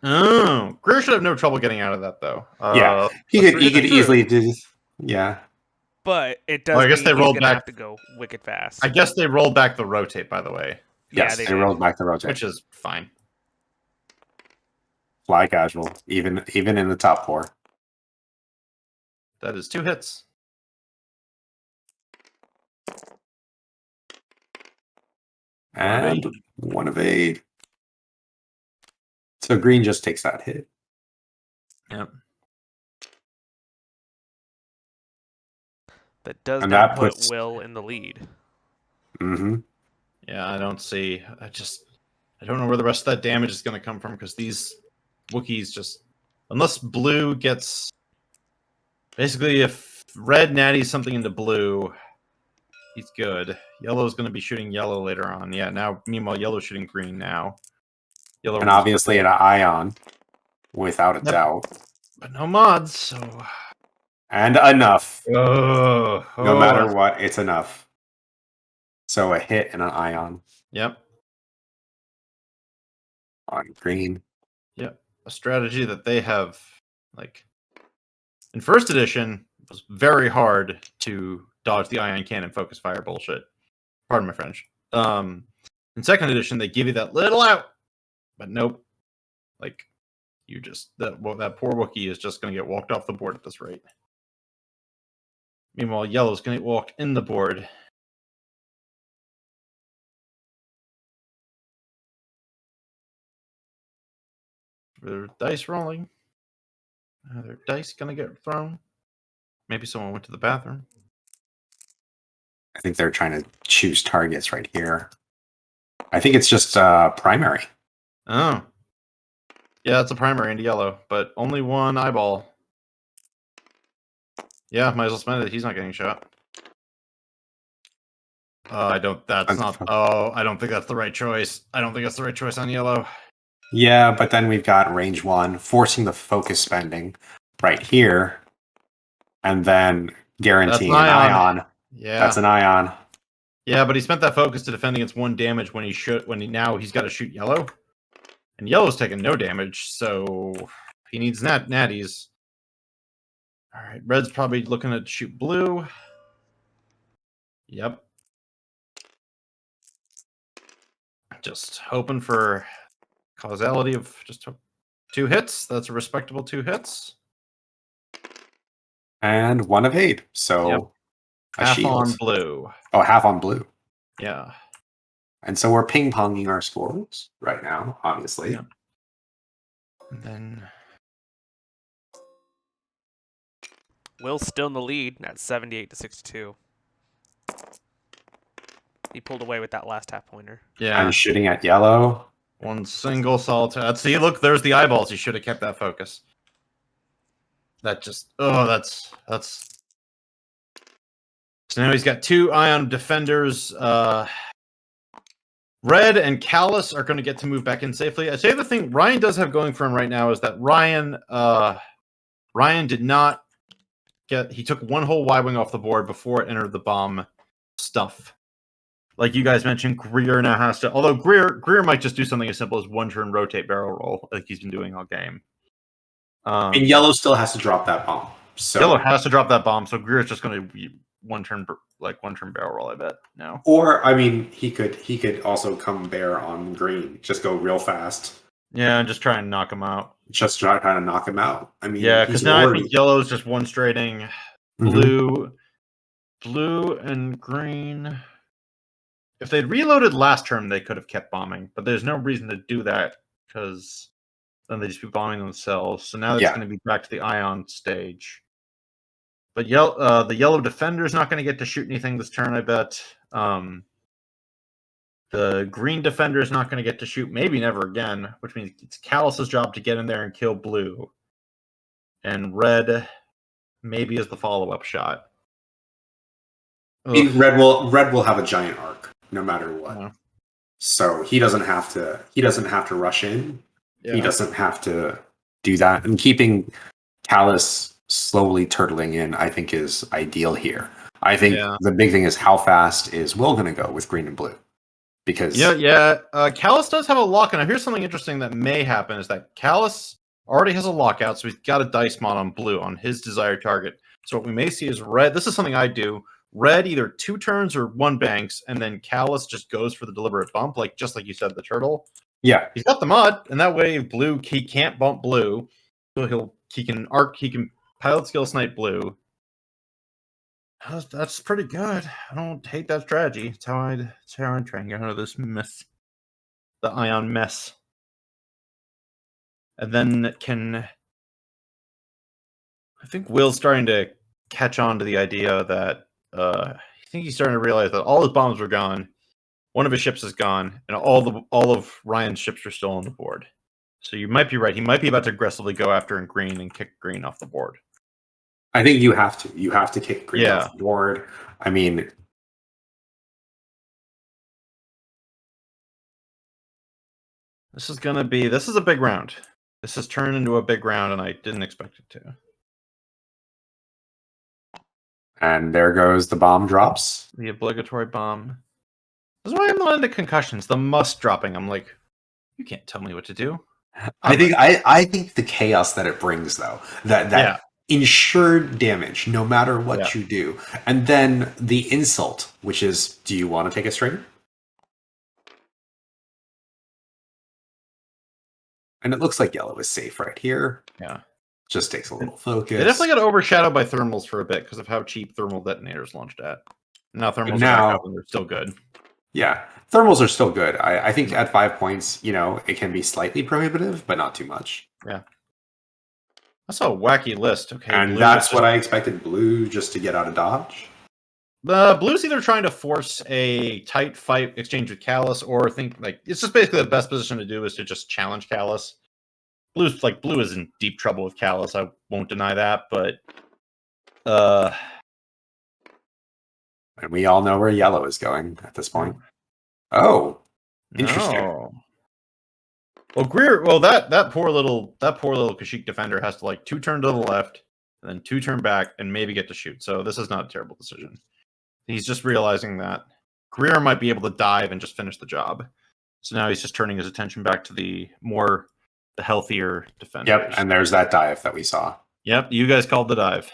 Oh, Greer should have no trouble getting out of that, though. Yeah, he could easily do. Yeah, but it does. Well, I guess they rolled back. Have to go wicked fast. I guess they rolled back the rotate. By the way, yes, they rolled back the rotate, which is fine. Fly casual, even in the top 4. That is 2 hits. And 1 evade. So green just takes that hit. Yep. That does not put Will in the lead. Mm-hmm. Yeah, I don't know where the rest of that damage is going to come from because these Wookiees just, unless blue gets, basically if red natties something into blue, he's good. Yellow is going to be shooting yellow later on. Yeah, now meanwhile yellow's shooting green now. Yellow and obviously an ion, without a doubt. But no mods, so. And enough. No matter what, it's enough. So a hit and an ion. Yep. On green. Yep. A strategy that they have, like, in first edition, it was very hard to dodge the ion cannon focus fire bullshit. Pardon my French. In second edition, they give you that little out. But nope. Like, you just, that poor Wookiee is just going to get walked off the board at this rate. Meanwhile, yellow's going to walk in the board. Their dice rolling. Their dice going to get thrown. Maybe someone went to the bathroom. I think they're trying to choose targets right here. I think it's just primary. Oh. Yeah, it's a primary into yellow, but only one eyeball. Yeah, might as well spend it. He's not getting shot. I don't. That's not. Oh, I don't think that's the right choice. I don't think that's the right choice on yellow. Yeah, but then we've got range 1, forcing the focus spending right here, and then guaranteeing an ion. Yeah, that's an ion. Yeah, but he spent that focus to defend against 1 damage when he should. Now he's got to shoot yellow, and yellow's taking no damage, so he needs natties. All right, red's probably looking to shoot blue. Yep. Just hoping for causality of just 2 hits. That's a respectable 2 hits. And 1 evade. So yep. Half shield. On blue. Oh, half on blue. Yeah. And so we're ping-ponging our scores right now, obviously. Yeah. And then Will's still in the lead at 78-62. He pulled away with that last half pointer. Yeah. I'm shooting at yellow. 1 single solitaire. See, look, there's the eyeballs. He should have kept that focus. That just that's so now he's got 2 ion defenders. Red and Callus are going to get to move back in safely. I'd say the thing Ryan does have going for him right now is that Ryan did not get. He took 1 whole Y-wing off the board before it entered the bomb stuff. Like you guys mentioned, Greer now has to. Although Greer might just do something as simple as 1 turn rotate barrel roll, like he's been doing all game. And yellow still has to drop that bomb. So yellow has to drop that bomb, so Greer's just going to be 1 turn barrel roll. I bet no. Or I mean, he could also come bear on green, just go real fast. Yeah, and just try and knock him out. Just try to knock him out. I mean, yeah, because now I think yellow's just 1 straighting. Blue and green. If they'd reloaded last turn, they could have kept bombing, but there's no reason to do that because then they just be bombing themselves. So now it's going to be back to the ion stage. But the yellow defender is not going to get to shoot anything this turn, I bet. The green defender is not going to get to shoot, maybe never again, which means it's Callus's job to get in there and kill blue. And red maybe is the follow-up shot. I mean, red will have a giant arc no matter what. Yeah. So he doesn't have to rush in. Yeah. He doesn't have to do that. And keeping Callus slowly turtling in, I think, is ideal here. I think the big thing is how fast is Will going to go with green and blue? Because Callus does have a lock, and here's something interesting that may happen is that Callus already has a lockout, so he's got a dice mod on blue on his desired target. So what we may see is red. This is something I do. Red either 2 turns or 1 banks, and then Callus just goes for the deliberate bump, just like you said, the turtle. Yeah, he's got the mod, and that way blue he can't bump blue, so he can pilot skill snipe blue. That's pretty good. I don't hate that strategy. It's how I'm trying to get out of this mess, the ion mess. And then I think Will's starting to catch on to the idea that I think he's starting to realize that all his bombs were gone, 1 of his ships is gone, and all of Ryan's ships are still on the board. So you might be right. He might be about to aggressively go after green and kick green off the board. I think you have to. You have to kick green off the board. I mean, this is a big round. This has turned into a big round, and I didn't expect it to. And there goes the bomb drops. The obligatory bomb. This is why I'm not into concussions. The must dropping. I'm like, you can't tell me what to do. I think the chaos that it brings, though, that ensured damage, no matter what you do, and then the insult, which is, do you want to take a string? And it looks like yellow is safe right here. Yeah. Just takes a little They focus. definitely got overshadowed by thermals for a bit because of how cheap thermal detonators launched at. Now thermals are back up and they're still good. Yeah, thermals are still good. I think at 5 points, it can be slightly prohibitive, but not too much. Yeah. That's a wacky list. Okay, And that's what I expected blue just to get out of dodge. Blue's either trying to force a tight fight exchange with Callus, or think like it's just basically the best position to do is to just challenge Callus. Blue is in deep trouble with Callus. I won't deny that, but and we all know where yellow is going at this point. Oh, interesting. No. Well, Greer. Well, that poor little Kashyyyk defender has to like 2 turn to the left, and then 2 turn back, and maybe get to shoot. So this is not a terrible decision. He's just realizing that Greer might be able to dive and just finish the job. So now he's just turning his attention back to the healthier defenders. Yep, and there's that dive that we saw. Yep, you guys called the dive.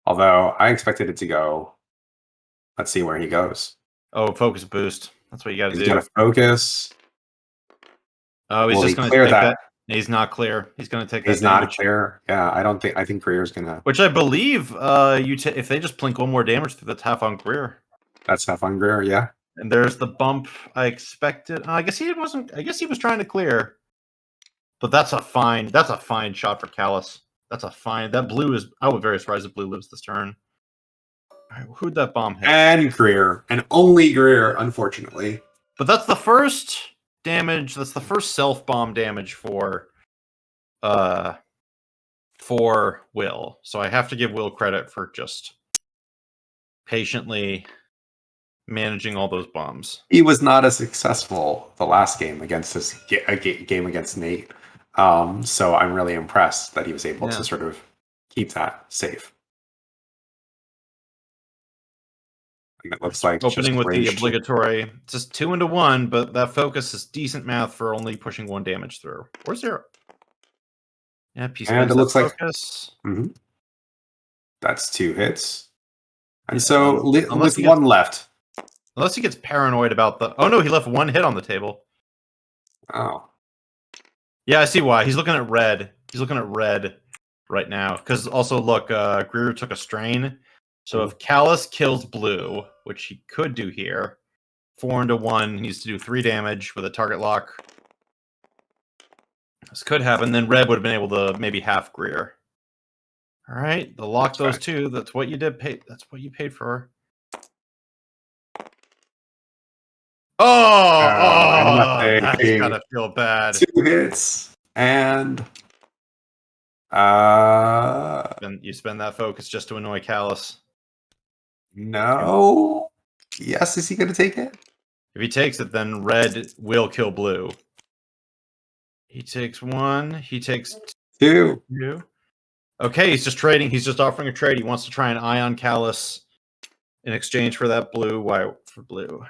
Although I expected it to go. Let's see where he goes. Oh, focus boost. That's what you got to do. He's got to focus. Oh, he's just going to take that. He's not clear. He's going to take that. He's not clear. Yeah, I think Greer's going to. Which I believe if they just plink 1 more damage through, that's half on Greer. That's half on Greer, yeah. And there's the bump I expected. I guess he wasn't. I guess he was trying to clear. But that's a fine shot for Callus. That's a fine. That blue is. I would be very surprised if blue lives this turn. All right, who'd that bomb hit? And Greer, and only Greer, unfortunately. But that's the first damage. That's the first self bomb damage for Will. So I have to give Will credit for just patiently managing all those bombs. He was not as successful the last game against this game against Nate. So I'm really impressed that he was able to sort of keep that safe. And it looks like opening with the obligatory, just 2 into 1, but that focus is decent math for only pushing 1 damage through. Where's 0? Yep, and it looks focus. Like that's 2 hits, and so with 1 left. Unless he gets paranoid about the. Oh no, he left 1 hit on the table. Oh, yeah, I see why. He's looking at red. He's looking at red right now because also look, Greer took a strain. So if Callus kills blue, which he could do here, 4 into 1, he needs to do 3 damage with a target lock. This could happen. Then red would have been able to maybe half Greer. All right, the lock those 2. That's what you did pay. That's what you paid for. That's gotta feel bad. 2 hits and you spend that focus just to annoy Callus. No. Yes, is he going to take it? If he takes it, then red will kill blue. He takes 1. He takes 2. Okay, he's just trading. He's just offering a trade. He wants to try and ion Callus in exchange for that blue. Why for blue?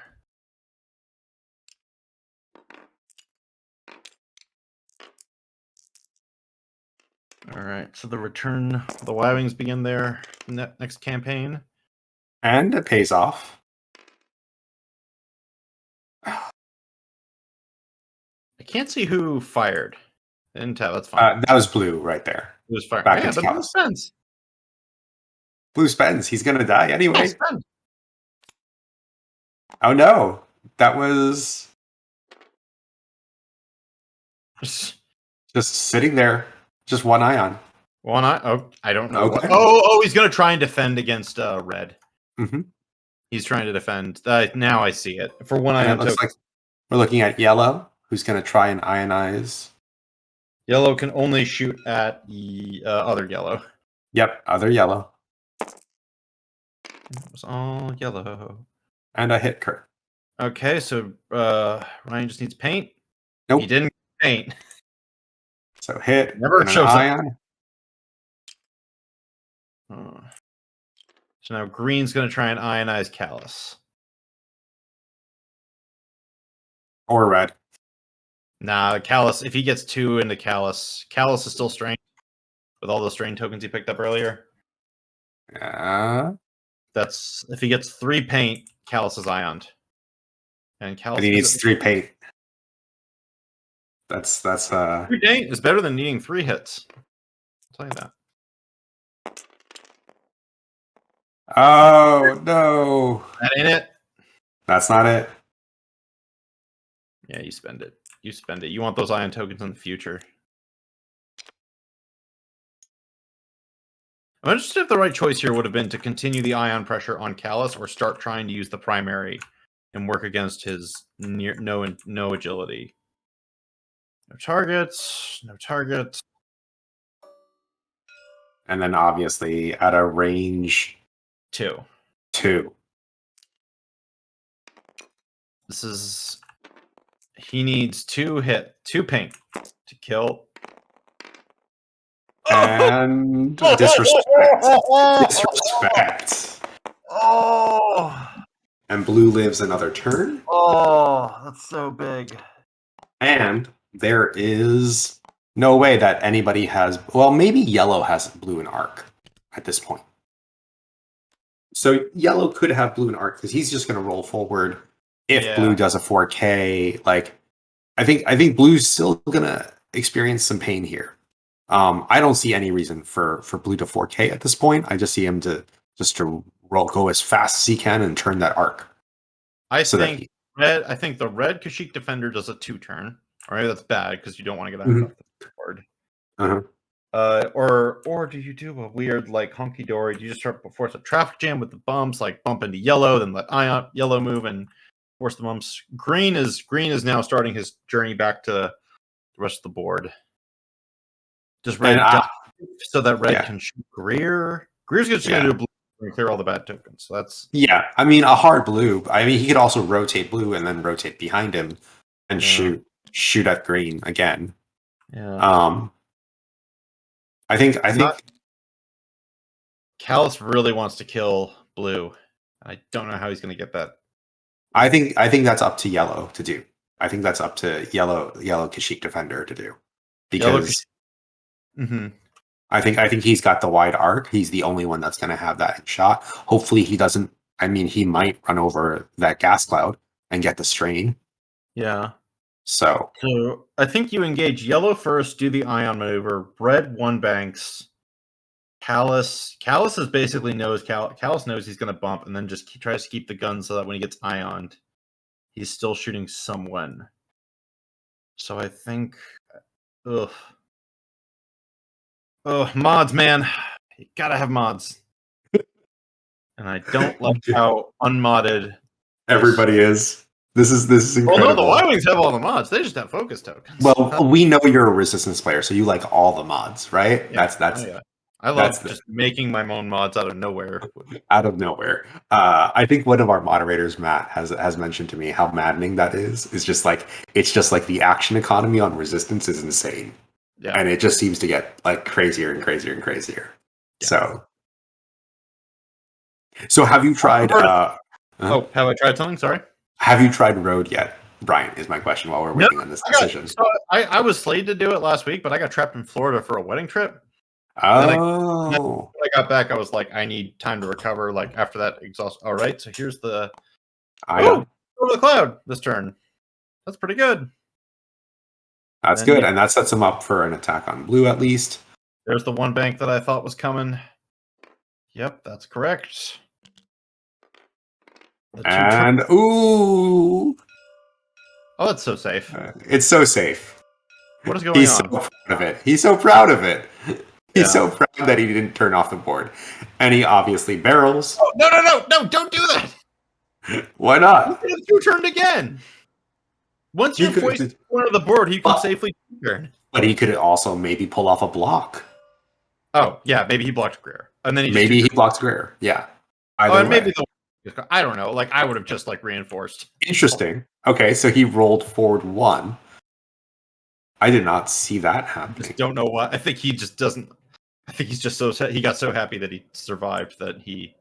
All right, so the return, the Y-Wings begin their next campaign. And it pays off. I can't see who fired. Didn't tell, that's fine. That was blue right there. It was fired. Back yeah, but blue spends. Blue spends. He's going to die anyway. Oh no. That was just sitting there. Just 1 ion. 1 ion? Oh, I don't know. Okay. Oh, he's going to try and defend against red. Mm-hmm. He's trying to defend. Now I see it. For 1 ion. It looks like we're looking at yellow, who's going to try and ionize. Yellow can only shoot at other yellow. Yep, other yellow. It was all yellow. And a hit Kurt. Okay, so Ryan just needs paint. Nope. He didn't paint. So hit. Never shows ion. So now green's going to try and ionize Callus. Or red. Nah, Callus, if he gets 2 into Callus is still strained with all those strain tokens he picked up earlier. Yeah. That's if he gets 3 paint, Callus is ioned. And Callus, but he needs 3 paint. That's 3 paint is better than needing 3 hits. play that. Oh no, That ain't it. that's not it. Yeah, you spend it. You spend it. You want those ion tokens in the future. I'm interested if the right choice here would have been to continue the ion pressure on Callus or start trying to use the primary and work against his no agility. No targets. No targets. And then obviously at a range 2. 2. This is... He needs 2 pink to kill. And disrespect. Disrespect. Oh! And blue lives another turn. Oh, that's so big. And there is no way that anybody has... Well, maybe yellow has blue and arc at this point. So yellow could have blue and arc because he's just going to roll forward if blue does a 4K. Like, I think blue's still going to experience some pain here. I don't see any reason for blue to 4K at this point. I just see him to go as fast as he can and turn that arc. I think the red Kashyyyk Defender does a 2-turn. All right, that's bad because you don't want to get that off the board. Or do you do a weird like hunky dory? Do you just start force a traffic jam with the bumps, like bump into yellow, then let yellow move and force the bumps? Green is now starting his journey back to the rest of the board. Just red so that red can shoot Greer. Greer's just going to do blue and clear all the bad tokens. So that's I mean, a hard blue. I mean, he could also rotate blue and then rotate behind him and shoot at green again. Yeah. I think Callus really wants to kill blue. I don't know how he's going to get that. I think that's up to yellow to do. I think that's up to yellow Kashyyyk Defender to do because I think he's got the wide arc. He's the only one that's going to have that shot. Hopefully he doesn't. I mean, he might run over that gas cloud and get the strain. Yeah. So I think you engage yellow first, do the ion maneuver. Red 1 banks. Callus is basically Callus knows he's going to bump, and then just tries to keep the gun so that when he gets ioned, he's still shooting someone. So I think, mods, man, you gotta have mods. And I don't like how unmodded everybody is. This is incredible. Well, no, the Y-Wings have all the mods. They just have focus tokens. Well, we know you're a resistance player, so you like all the mods, right? Yeah. That's. Yeah. I love just making my own mods out of nowhere. Out of nowhere. I think one of our moderators, Matt, has mentioned to me how maddening that is. It's just like the action economy on Resistance is insane. Yeah. And it just seems to get like crazier and crazier and crazier. Yeah. So have you tried have I tried something? Sorry. Have you tried Road yet? Brian, is my question while we're waiting on this decision. I was slated to do it last week, but I got trapped in Florida for a wedding trip. Oh. When I got back, I was like, I need time to recover. Like after that exhaust. All right, so here's the over the cloud this turn. That's pretty good. That's good, and that sets him up for an attack on blue at least. There's the 1 bank that I thought was coming. Yep, that's correct. And ooh, it's so safe. It's so safe. What is going on? He's so proud of it. He's so proud of it. He's so proud that he didn't turn off the board. And he obviously barrels. Oh, no, don't do that. Why not? You turned again. Once you're foisted corner of the board, he can safely turn. But he could also maybe pull off a block. Oh, yeah, maybe he blocked Greer. And then he blocked Greer. Yeah. And maybe I don't know. Like I would have just like reinforced. Interesting. Okay, so he rolled forward 1. I did not see that happening. I just don't know why. I think he just doesn't. I think he's just he got so happy that he survived that he.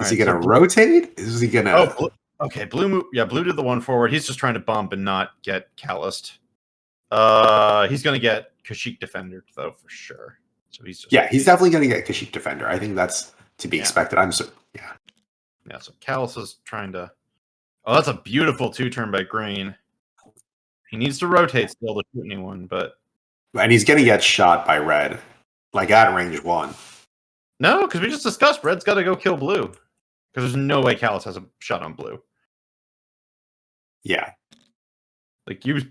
Is he gonna rotate? Is he gonna? Oh, okay. Blue move. Yeah, blue did the 1 forward. He's just trying to bump and not get calloused. He's gonna get Kashyyyk Defender though for sure. So he's definitely gonna get Kashyyyk Defender. I think that's to be expected. Yeah. So Callus is trying to. Oh, that's a beautiful 2-turn by green. He needs to rotate still to shoot anyone, but and he's gonna get shot by red. Like at range 1. No, because we just discussed red's got to go kill blue. Because there's no way Callus has a shot on blue. Yeah. Like you.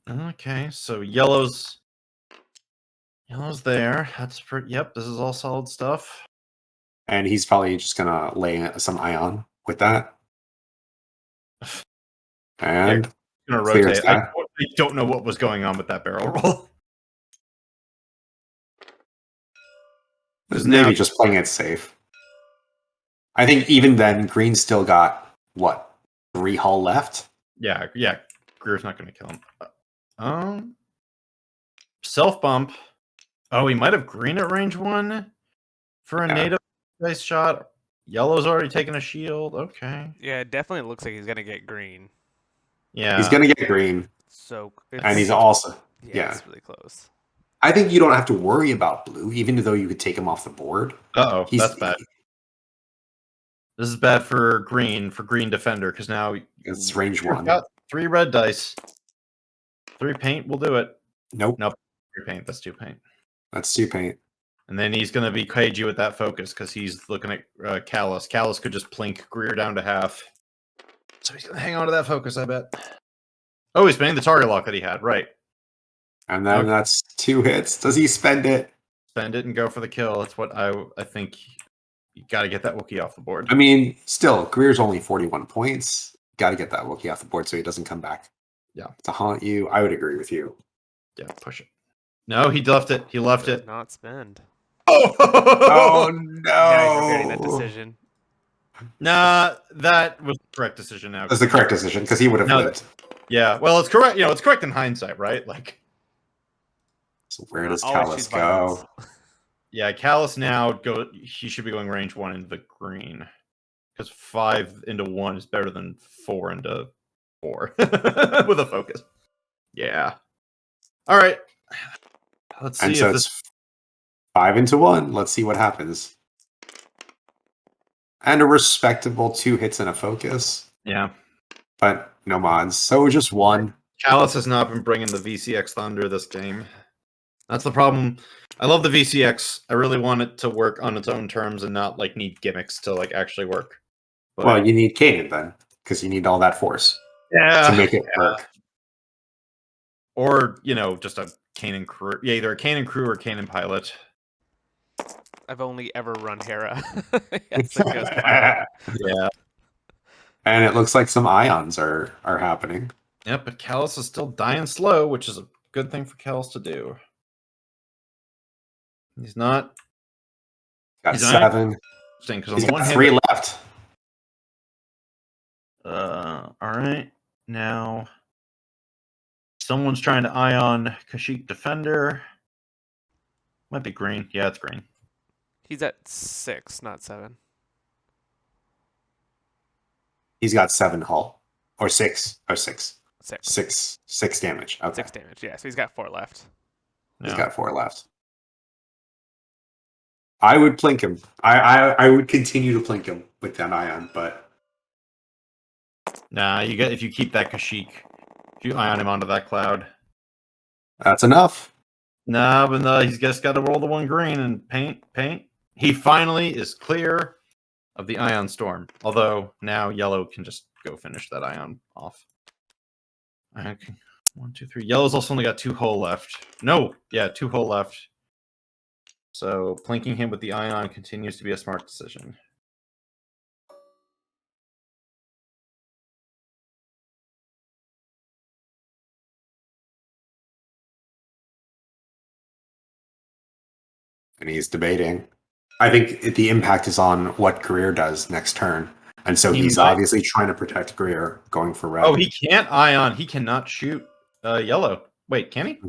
Okay, so yellow's there. That's pretty. Yep, this is all solid stuff. And he's probably just gonna lay some ion with that. And Gonna clears rotate. I that. don't know what was going on with that barrel roll. Maybe just playing it safe. I think even then, green still got, what, 3 hull left? Yeah. Greer's not going to kill him. Self bump. Oh, he might have green at range 1 for a native dice shot. Yellow's already taken a shield. Okay. Yeah, it definitely looks like he's gonna get green. Yeah. He's going to get green. So And he's also... Yeah. It's really close. I think you don't have to worry about blue, even though you could take him off the board. Uh-oh, that's bad. This is bad for green defender, because now... It's range 1. Got 3 red dice. 3 paint will do it. Nope. 3 paint. That's 2 paint. That's 2 paint. And then he's going to be Kaiju with that focus, because he's looking at Callus. Callus could just plink Greer down to half. So he's going to hang on to that focus, I bet. Oh, he's spending the target lock that he had. Right. And then that's 2 hits. Does he spend it? Spend it and go for the kill. That's what I think. You got to get that Wookiee off the board. I mean, still, Greer's only 41 points. Got to get that Wookiee off the board so he doesn't come back. Yeah. To haunt you. I would agree with you. Yeah, push it. No, he left it. He left it. Not spend. Oh no! Yeah, you're regretting that decision. Nah, that was the correct decision now. That's the correct decision, because he would have lived. Yeah, well, it's correct. It's correct in hindsight, right? Like, so where does Callus go? Yeah, Callus now he should be going range 1 into the green, because 5 into 1 is better than 4 into 4 with a focus. Yeah. All right. Let's see. And so it's 5 into 1. Let's see what happens. And a respectable 2 hits and a focus. Yeah. But no mods. So just 1. Callus has not been bringing the VCX Thunder this game. That's the problem. I love the VCX. I really want it to work on its own terms and not like need gimmicks to like actually work. But, well, you need Kanan then, because you need all that force to make it work. Or just a Kanan crew. Yeah, either a Kanan crew or Kanan pilot. I've only ever run Hera. Yeah. And it looks like some ions are happening. Yep, but Callus is still dying slow, which is a good thing for Callus to do. He's not. Got 7. He's got 3 left. All right. Now, someone's trying to ion Kashyyyk Defender. Might be green. Yeah, it's green. He's at 6, not 7. He's got 7 hull. Or 6. Or 6. 6. 6 damage. Okay. 6 damage, yeah. So he's got 4 left. He's got 4 left. I would plink him. I would continue to plink him with that ion, but... Nah, if you keep that Kashyyyk, if you ion him onto that cloud. That's enough. Nah, but he's just got to roll the 1 green and paint. He finally is clear of the ion storm. Although now yellow can just go finish that ion off. Okay. 1, 2, 3. Yellow's also only got 2 hull left. No, yeah, 2 hull left. So plinking him with the ion continues to be a smart decision. And he's debating. I think the impact is on what Greer does next turn. And so he's obviously trying to protect Greer going for red. Oh, he can't ion. He cannot shoot yellow. Wait, can he?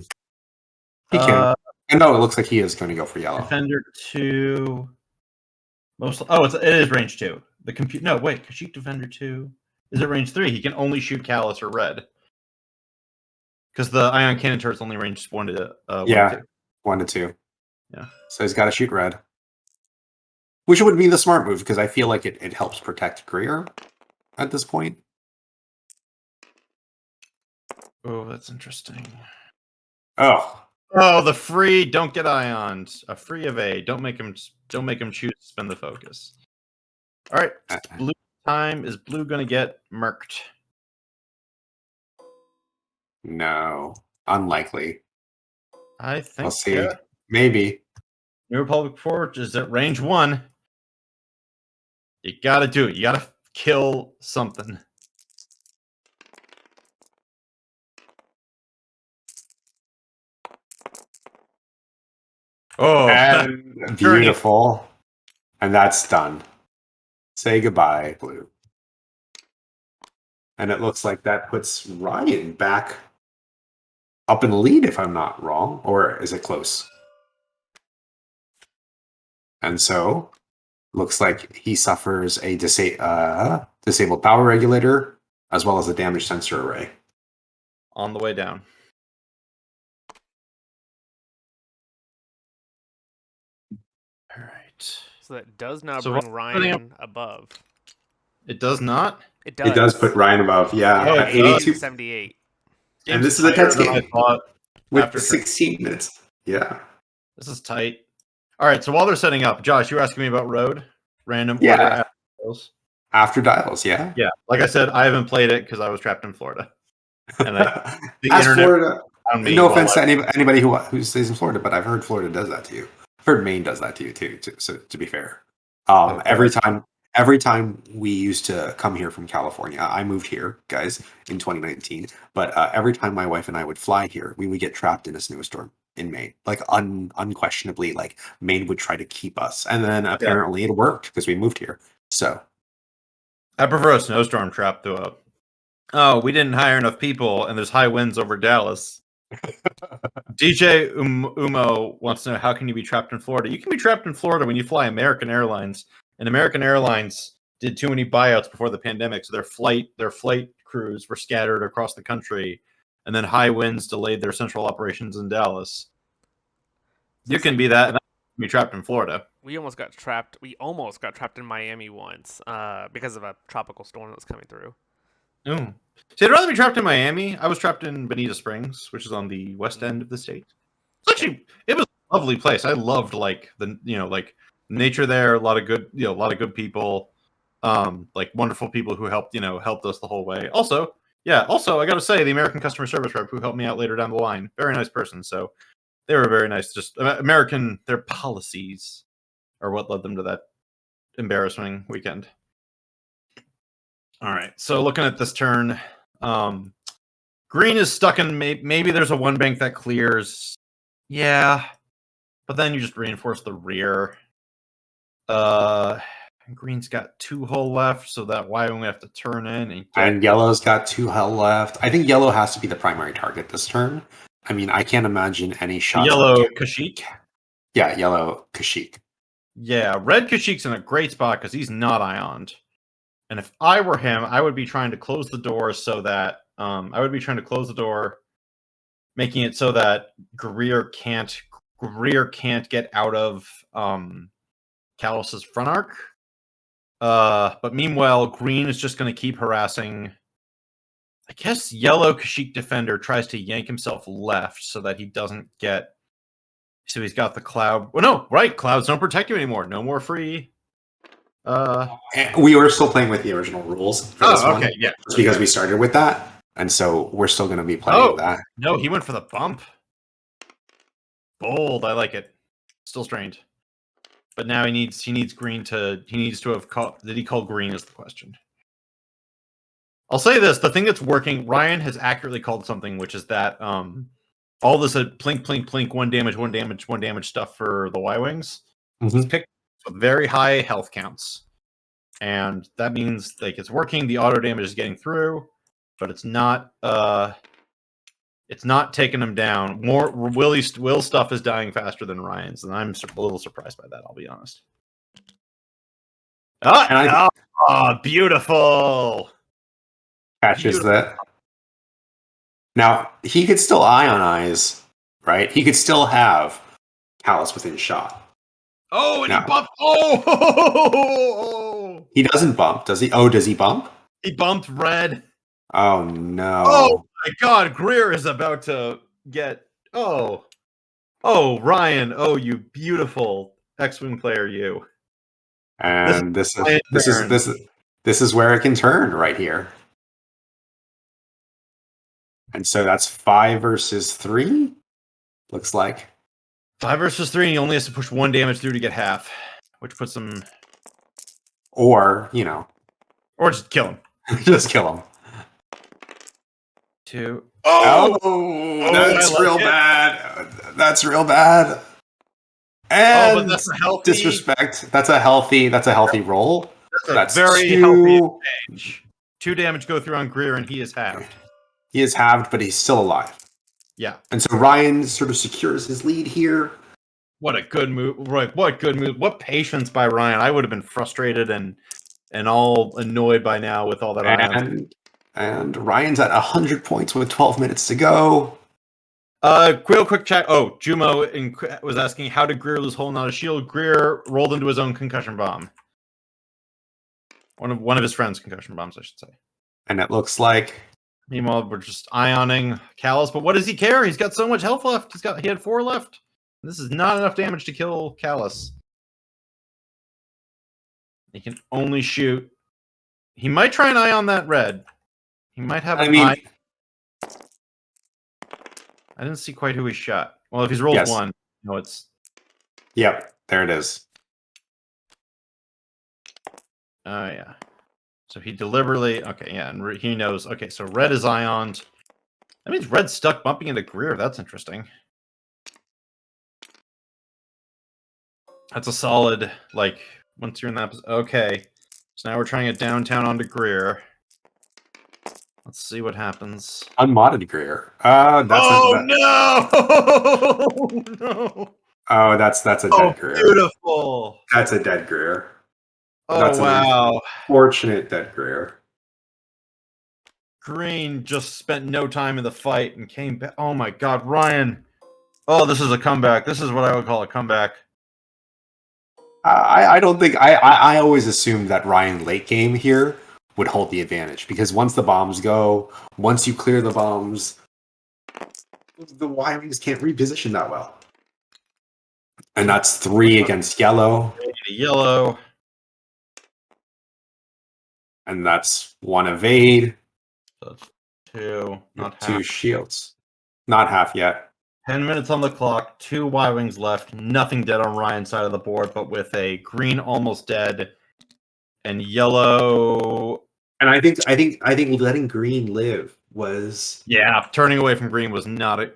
He can. And no, it looks like he is going to go for yellow. Defender 2. It is range 2. The compute. No, wait. Kashyyyk Defender 2 is it range 3? He can only shoot Callus or red. Because the ion cannon turret's only range 1 to 2. 1 to 2. Yeah. So he's got to shoot red. Which would be the smart move, because I feel like it helps protect Greer at this point. Oh, that's interesting. Oh, Oh, the free don't get ions. A free of A. Don't make him choose to spend the focus. All right. Blue time. Is blue gonna get murked? No, unlikely. I We'll think see. Maybe. New Republic Forge is at range 1. You gotta do it. You gotta kill something. Oh, And beautiful. And that's done. Say goodbye, blue. And it looks like that puts Ryan back up in the lead, if I'm not wrong. Or is it close? And so, looks like he suffers a disabled power regulator, as well as a damage sensor array. on the way down. All right. So that does not So bring Ryan above. It does not. It does. It does put Ryan above, yeah, Yeah, at 82. 78. And this is a tense tighter than game. I thought With after 16 minutes. Yeah. This is tight. All right, so while they're setting up, Josh, you were asking me about road, random Yeah. order after dials. After dials, yeah. Yeah, like I said, I haven't played it because I was trapped in Florida, and the As internet Florida, found me. no offense to anybody who stays in Florida, but I've heard Florida does that to you. I've heard Maine does that to you too. So to be fair, every time we used to come here from California, I moved here, guys, in 2019. But every time my wife and I would fly here, we would get trapped in a snowstorm in Maine. Like unquestionably, like Maine would try to keep us, and then apparently it worked because we moved here. So I prefer a snowstorm trap to a. Oh, we didn't hire enough people, and there's high winds over Dallas. DJ Umo wants to know, how can you be trapped in Florida? You can be trapped in Florida when you fly American Airlines, and American Airlines did too many buyouts before the pandemic, so their flight crews were scattered across the country, and then high winds delayed their central operations in Dallas. You can be that, and be trapped in Florida. We almost got trapped. We almost got trapped in Miami once because of a tropical storm that was coming through. Ooh. See, I'd rather be trapped in Miami. I was trapped in Bonita Springs, which is on the west end of the state. It was a lovely place. I loved like nature there. A lot of good people, like wonderful people who helped us the whole way. Also, I got to say, the American customer service rep who helped me out later down the line, very nice person. So they were very nice. Just their policies are what led them to that embarrassing weekend. All right, so looking at this turn, green is stuck in. Maybe there's a one bank that clears. Yeah, but then you just reinforce the rear. Green's got 2 hull left, so that why we have to turn in and yellow's got 2 hull left. I think yellow has to be the primary target this turn. I mean, I can't imagine any shots. Yellow Kashyyyk. Yeah, yellow Kashyyyk. Yeah, red Kashyyyk's in a great spot because he's not ioned. And if I were him, I would be trying to close the door so that making it so that Greer can't get out of Callus's front arc. But meanwhile, green is just going to keep harassing. I guess yellow Kashyyyk defender tries to yank himself left so that he doesn't get. So he's got the cloud. Well, no, right. Clouds don't protect you anymore. No more free. We were still playing with the original rules for this one. Okay, yeah. Just because we started with that. And so we're still going to be playing with that. No, he went for the bump. Bold. I like it. Still strained. But now he needs green to. He needs to have called. Did he call green is the question. I'll say this: the thing that's working, Ryan has accurately called something, which is that all this plink, plink, plink, 1 damage, 1 damage, 1 damage stuff for the Y-Wings. It's picked with very high health counts. And that means like it's working, the auto damage is getting through, but it's not taking him down. More Will stuff is dying faster than Ryan's, and I'm a little surprised by that, I'll be honest. Beautiful. Catches that. Now, he could still ionize, right? He could still have Callus within shot. Oh, and he bumped. Oh! He doesn't bump, does he? Oh, does he bump? He bumped red. Oh, no. Oh, my God. Greer is about to get... Oh. Oh, Ryan. Oh, you beautiful X-Wing player, you. And Ryan's turn. this is where it can turn right here. And so that's 5 versus 3. Looks like 5 versus 3, and he only has to push 1 damage through to get half, which puts him. or Or just kill him. just kill him. 2. Oh, I that's like real it. bad. That's real bad. Oh, And but that's a healthy disrespect. That's a healthy roll. That's a very 2. healthy exchange. 2 damage go through on Greer, and he is halved. He is halved, but he's still alive. Yeah. And so Ryan sort of secures his lead here. What a good move. Right. What good move. What patience by Ryan. I would have been frustrated and all annoyed by now with all that ion. And Ryan's at 100 points with 12 minutes to go. Real quick chat. Oh, Jumo was asking, how did Greer lose hold on a shield? Greer rolled into his own concussion bomb. One of his friends' concussion bombs, I should say. And it looks like. Meanwhile, we're just ioning Callus, but what does he care? He's got so much health left. He had 4 left. This is not enough damage to kill Callus. He can only shoot. He might try an ion that red. He might have an eye. I didn't see quite who he shot. Well, if he's rolled 1, it's. Yep, there it is. Oh, yeah. So he deliberately. Okay, yeah, and he knows. Okay, so red is ioned. That means red's stuck bumping into Greer. That's interesting. That's a solid, once you're in that. Okay. So now we're trying it downtown onto Greer. Let's see what happens. Unmodded Greer. No! No! Oh, that's a dead Greer. Beautiful. That's a dead Greer. Oh, that's wow. An unfortunate dead Greer. Green just spent no time in the fight and came back. Oh my God, Ryan. Oh, this is a comeback. This is what I would call a comeback. I don't think I always assumed that Ryan late game here would hold the advantage because once the bombs go, once you clear the bombs, the Y-Wings can't reposition that well. And that's 3 against yellow. Yellow. And that's 1 evade. That's 2. Not 2 half. shields. Not half yet. 10 minutes on the clock. 2 Y-Wings left. Nothing dead on Ryan's side of the board, but with a green almost dead and yellow. And I think letting green live was turning away from green was not a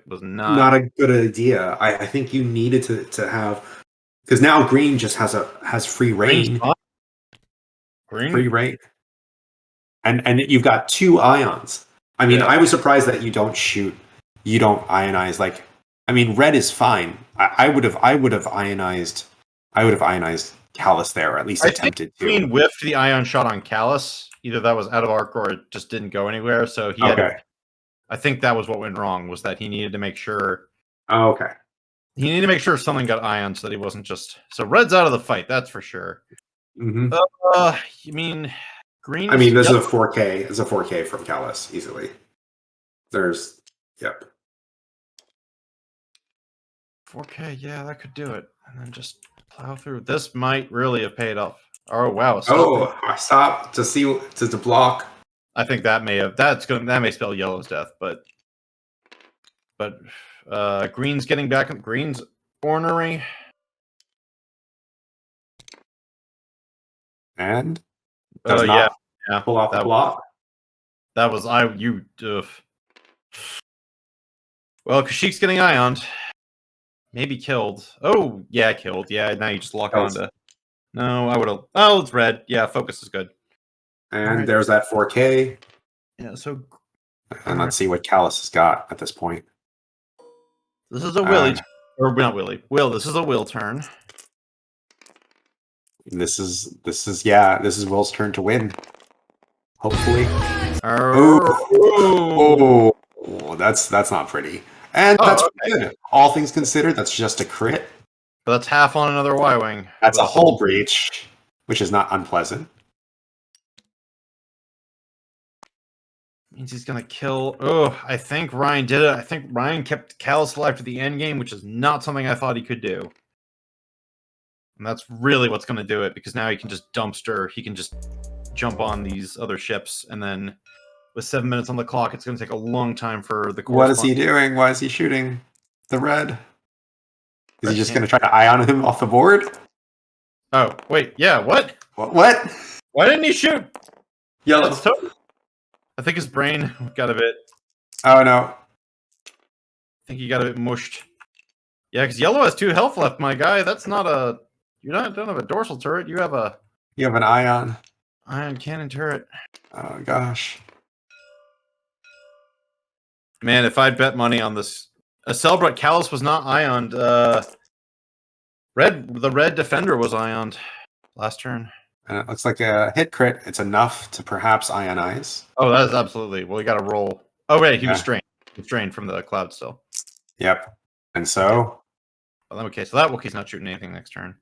good idea. I think you needed to have because now green just has free reign. Free reign. And you've got 2 ions. I mean, I was surprised that you don't ionize red is fine. I would have ionized Callus there, or at least attempted to. Green whiffed the ion shot on Callus. Either that was out of arc or it just didn't go anywhere. So he had. I think that was what went wrong. Was that he needed to make sure. Oh, okay. He needed to make sure something got ion so that he wasn't just. So red's out of the fight. That's for sure. Mm-hmm. You mean green? This is a 4K. It's a 4K from Callus easily. There's. Yep. 4K, yeah, that could do it. And then just plow through. This might really have paid off. Oh wow! I stopped to block. I think that may spell yellow's death, but green's getting back up. Green's ornery. And does not pull off the block. That was Well, Kashik's getting ioned. Maybe killed. Oh, yeah, killed. Yeah, now you just lock onto. No, I would have. Oh, it's red. Yeah, focus is good. And there's that 4K. Yeah, so. And let's see what Callus has got at this point. This is a Willie. Or not Willie. This is a Will turn. This is Will's turn to win. Hopefully. Oh, that's not pretty. And that's good. All things considered, that's just a crit. But that's half on another Y-Wing. That's a hull breach, which is not unpleasant. Means he's gonna kill. Oh, I think Ryan did it. I think Ryan kept Callus alive to the end game, which is not something I thought he could do. And that's really what's gonna do it, because now he can just dumpster. He can just jump on these other ships, and then with 7 minutes on the clock, it's gonna take a long time for the. What is he doing? Why is he shooting the red? Is he just Red going to try to ion him off the board? Oh, wait, yeah, what? What? Why didn't he shoot? Yellow. That's I think his brain got a bit. Oh no. I think he got a bit mushed. Yeah, because yellow has 2 health left, my guy. That's not a. Don't have a dorsal turret. You have a You have an ion. ion cannon turret. Oh gosh. Man, if I'd bet money on this, Celebrate Callus was not ioned. The red defender was ioned last turn. And it looks like a hit crit. It's enough to perhaps ionize. Oh, that is absolutely. Well, he got a roll. Oh wait, he was Yeah. strained. He was strained from the cloud still. Yep. And so. Well, okay, so that Wookiee's not shooting anything next turn.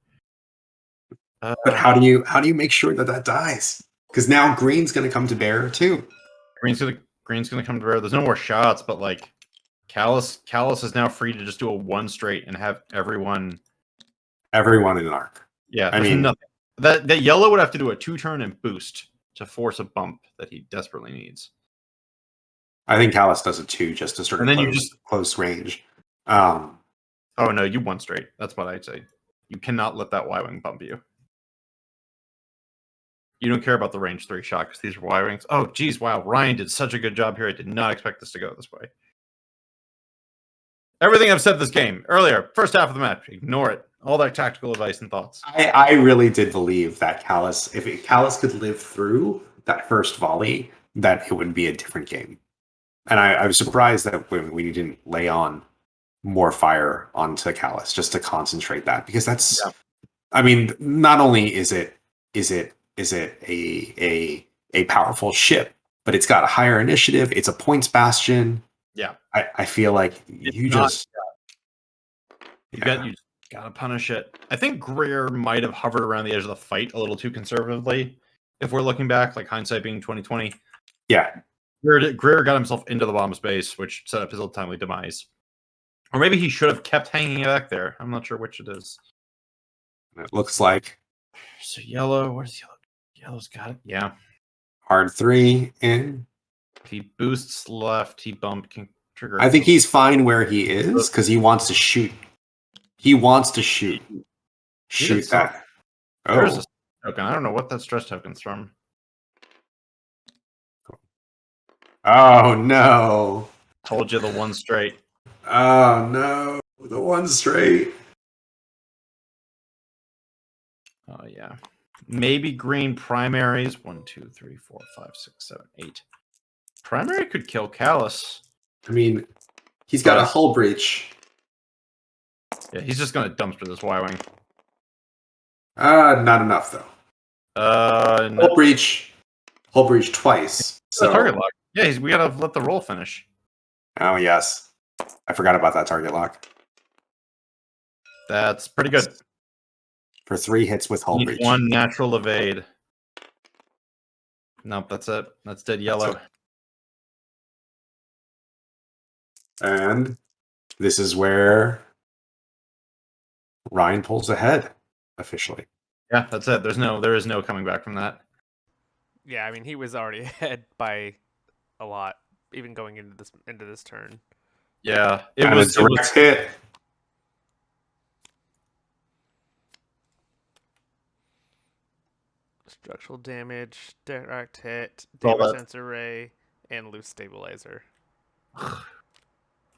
But how do you make sure that that dies? Because now green's going to come to bear too. Green's gonna come to bear. There's no more shots, but like Callus is now free to just do a 1 straight and have everyone in an arc. Yeah, I mean, nothing. That yellow would have to do a 2-turn and boost to force a bump that he desperately needs. I think Callus does it too, just to sort of And then you close range. Oh no, you 1 straight. That's what I'd say. You cannot let that Y-wing bump you. You don't care about the range 3 shot because these are Y-wings. Oh geez, wow. Ryan did such a good job here. I did not expect this to go this way. Everything I've said this game earlier, first half of the match, ignore it. All that tactical advice and thoughts. I really did believe that Callus, if Callus could live through that first volley, that it would be a different game. And I was surprised that we didn't lay on more fire onto Callus just to concentrate that, because that's, I mean, not only is it a powerful ship, but it's got a higher initiative. It's a points bastion. Yeah, I feel like you just gotta punish it. I think Greer might have hovered around the edge of the fight a little too conservatively. If we're looking back, like hindsight being 2020. Yeah. Greer got himself into the bomb space, which set up his ultimate demise. Or maybe he should have kept hanging back there. I'm not sure which it is. It looks like. So yellow, where's yellow? Yellow's got it. Yeah. Hard 3 in. He boosts left. He bumped. Can trigger. I think he's fine where he is because he wants to shoot. He wants to shoot. Shoot that. There's a token. I don't know what that stress token's from. Oh no! Told you the 1 straight. Oh no! The 1 straight. Oh yeah. Maybe green primaries. 1, 2, 3, 4, 5, 6, 7, 8. Primary could kill Callus. I mean, he's got a hull breach. Yeah, he's just gonna dumpster this Y-wing. Not enough though. No. Hull breach twice. So target lock. Yeah, we gotta let the roll finish. Oh yes, I forgot about that target lock. That's pretty good. For 3 hits with hull breach. 1 natural evade. Nope, that's it. That's dead yellow. And this is where Ryan pulls ahead officially. Yeah, that's it. There is no coming back from that. Yeah, I mean he was already ahead by a lot, even going into this turn. Yeah, it was a direct hit. Structural damage, direct hit, damage sensor ray, and loose stabilizer.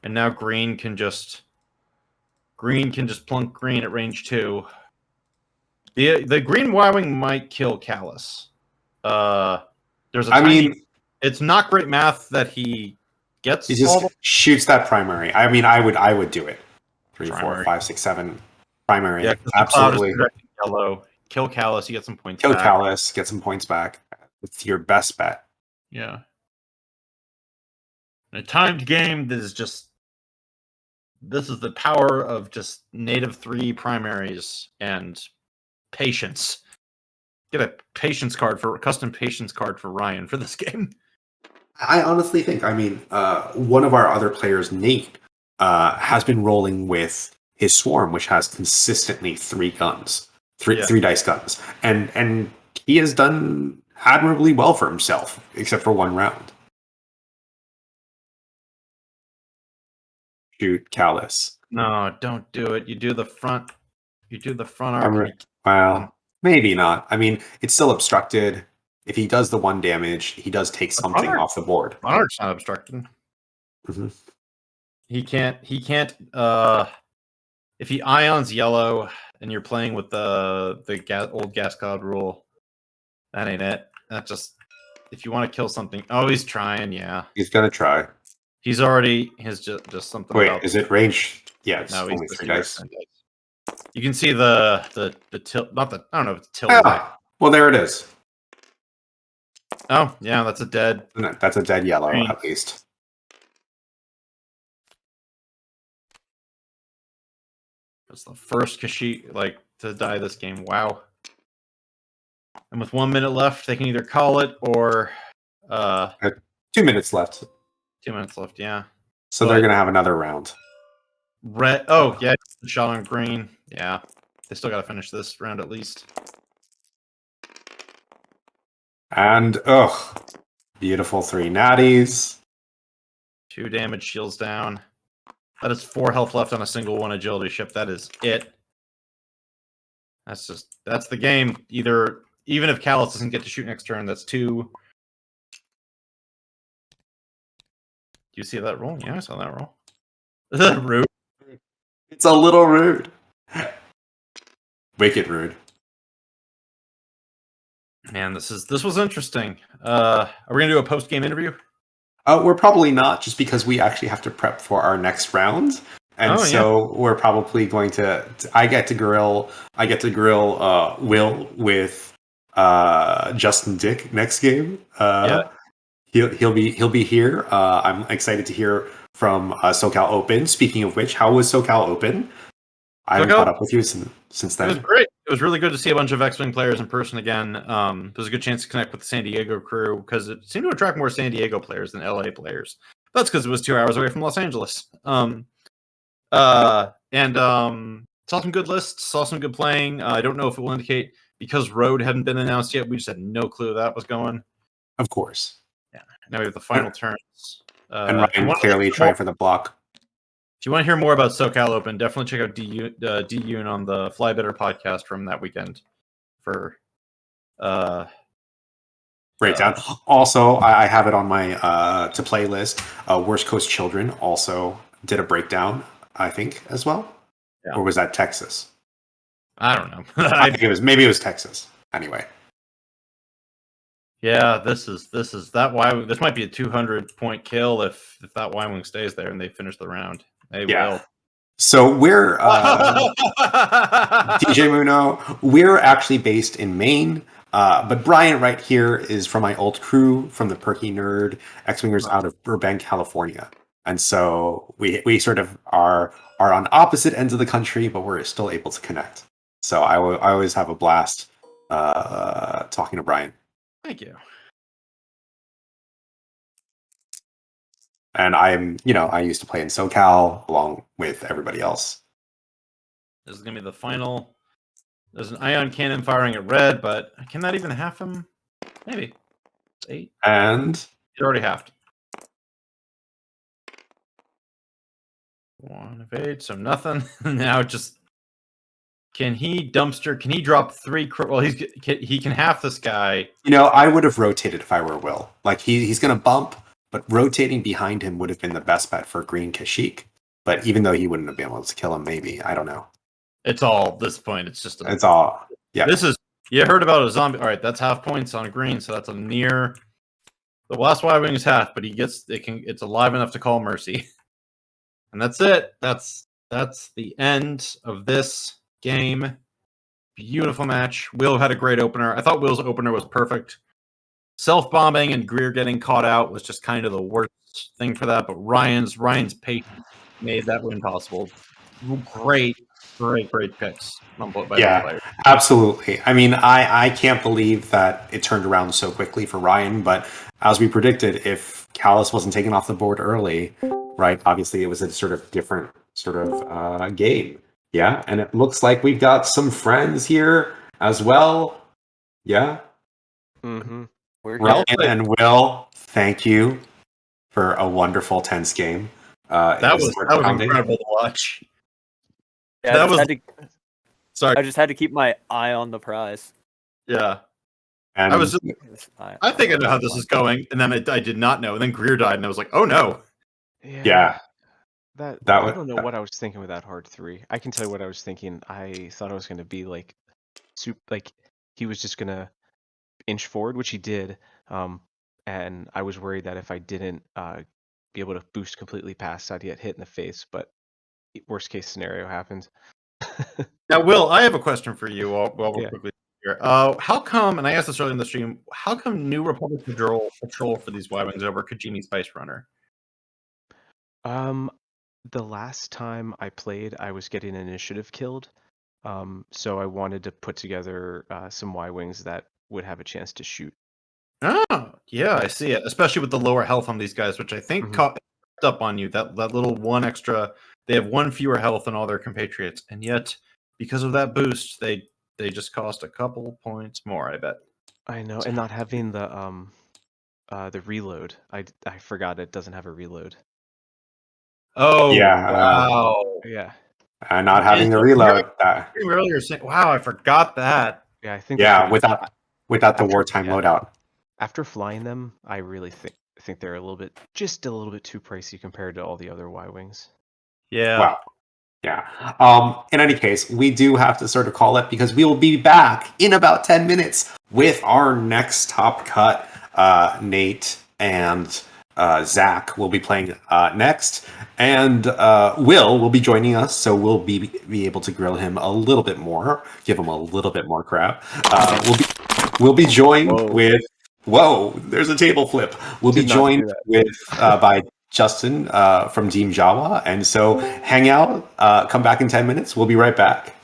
And now green can just plunk green at range 2. The green Y-wing might kill Callus. There's it's not great math that he gets. He just shoots that primary. I mean, I would do it. 3, Primary. 4, 5, 6, 7 primary. Yeah, absolutely. Yellow. Kill Callus. You get some points. Kill Callus. Get some points back. It's your best bet. Yeah. In a timed game, this is the power of just native 3 primaries and patience. Get a custom patience card for Ryan for this game. I honestly think, one of our other players, Nate, has been rolling with his Swarm, which has consistently three guns, three dice guns, and he has done admirably well for himself, except for one round. Shoot, Callus. No, don't do it. You do the front. You do the front arc. Well, maybe not. I mean, it's still obstructed. If he does the one damage, he does take something off the board. Front arc's not obstructed. Mm-hmm. He can't. He can't. If he ions yellow and you're playing with the old gas cloud rule, that ain't it. That just if you want to kill something. Oh, he's trying. Yeah, He's gonna try. he's already. His just something. Wait, about is it range? Yeah, it's no, only 3 dice. You can see the tilt. Not the. I don't know if it's tilt. Well, there it is. Oh, yeah, that's a dead. That's a dead yellow, green. at least. That's the first Kashyyyk to die this game. Wow. And with 1 minute left, they can either call it or 2 minutes left. 2 minutes left, yeah. So they're gonna have another round. Red. Oh, yeah, the shot on green. Yeah, they still got to finish this round at least. And beautiful 3 natties. 2 damage, shields down. That is 4 health left on a single 1 agility ship. That is it. That's the game. Even if Callus doesn't get to shoot next turn, that's 2. Do you see that roll? Yeah, I saw that roll. Is that rude? It's a little rude. Wicked rude. Man, this was interesting. Are we gonna do a post game interview? We're probably not, just because we actually have to prep for our next round, and we're probably going to. I get to grill Will with Justin Dick next game. He'll be here. I'm excited to hear from SoCal Open. Speaking of which, how was SoCal Open? I haven't caught up with you since then. It was great. It was really good to see a bunch of X-Wing players in person again. It was a good chance to connect with the San Diego crew because it seemed to attract more San Diego players than LA players. That's because it was 2 hours away from Los Angeles. Saw some good lists, saw some good playing. I don't know if it will indicate because Road hadn't been announced yet. We just had no clue that was going. Of course. Yeah. Now we have the final turns. And Ryan clearly trying for the block. If you want to hear more about SoCal Open, definitely check out D-Yoon on the Fly Better podcast from that weekend for breakdown. Also, I have it on my to play list. Worst Coast Children also did a breakdown, I think, as well. Yeah. Or was that Texas? I don't know. I think maybe it was Texas. Anyway. Yeah, this is that Y-Wing. This might be a 200-point kill if that Y-Wing stays there and they finish the round. They will. So we're DJ Muno. We're actually based in Maine, but Brian right here is from my old crew from the Perky Nerd X-Wingers out of Burbank, California, and so we sort of are on opposite ends of the country, but we're still able to connect. So I always have a blast talking to Brian. Thank you. And I used to play in SoCal along with everybody else. This is going to be the final. There's an ion cannon firing at red, but can that even half him? Maybe. It's 8. And? It already halved. 1 of 8, so nothing. Now just... Can he drop 3? Well, he can half this guy. I would have rotated if I were Will. Like, he's going to bump, but rotating behind him would have been the best bet for Green Kashyyyk. But even though he wouldn't have been able to kill him, maybe. I don't know. It's all, at this point, it's just... It's all... Yeah. This is... You heard about a zombie... All right, that's half points on Green, so that's a near... The last Y-Wing is half, but it's alive enough to call mercy. And that's it. That's the end of this game. Beautiful match. Will had a great opener. I thought Will's opener was perfect. Self-bombing and Greer getting caught out was just kind of the worst thing for that, but Ryan's patience made that win possible. Great picks. Yeah, absolutely. I mean, I can't believe that it turned around so quickly for Ryan, but as we predicted, if Callus wasn't taken off the board early, right? Obviously, it was a sort of different sort of game. Yeah, and it looks like we've got some friends here as well. Yeah. Mm-hmm. We're Ryan here. and Will, thank you for a wonderful tense game. That was incredible to watch. Yeah, Sorry. I just had to keep my eye on the prize. Yeah. And I think I know how this is going, and then I did not know, and then Greer died, and I was like, oh no. Yeah. I was, don't know what I was thinking with that hard 3. I can tell you what I was thinking. I thought I was going to be like, he was just going to inch forward, which he did. And I was worried that if I didn't be able to boost completely past, I'd get hit in the face. But worst case scenario happened. Now, Will, I have a question for you while we're Yeah. quickly here. How come, and I asked this earlier in the stream, how come New Republic patrol for these Y-Wings over Kajimi Spice Runner? The last time I played, I was getting initiative killed. So I wanted to put together some Y-Wings that would have a chance to shoot. Oh, yeah, I see it. Especially with the lower health on these guys, which I think caught up on you. That little one extra, they have one fewer health than all their compatriots, and yet because of that boost, they just cost a couple points more. I bet. I know, and not having the reload. I forgot it doesn't have a reload. Oh yeah, wow! Yeah. Not having the reload. Earlier saying, "Wow, I forgot that." Yeah, I think. Yeah, without the wartime loadout. After flying them, I really think they're just a little bit too pricey compared to all the other Y-Wings. Yeah. Wow. Yeah. In any case, we do have to sort of call it because we will be back in about 10 minutes with our next top cut. Nate and Zach will be playing next, and Will be joining us, so we'll be able to grill him a little bit more, give him a little bit more crap. We'll be joined with. Whoa! There's a table flip. We'll be joined with by Justin from Team Java, and so hang out. Come back in 10 minutes. We'll be right back.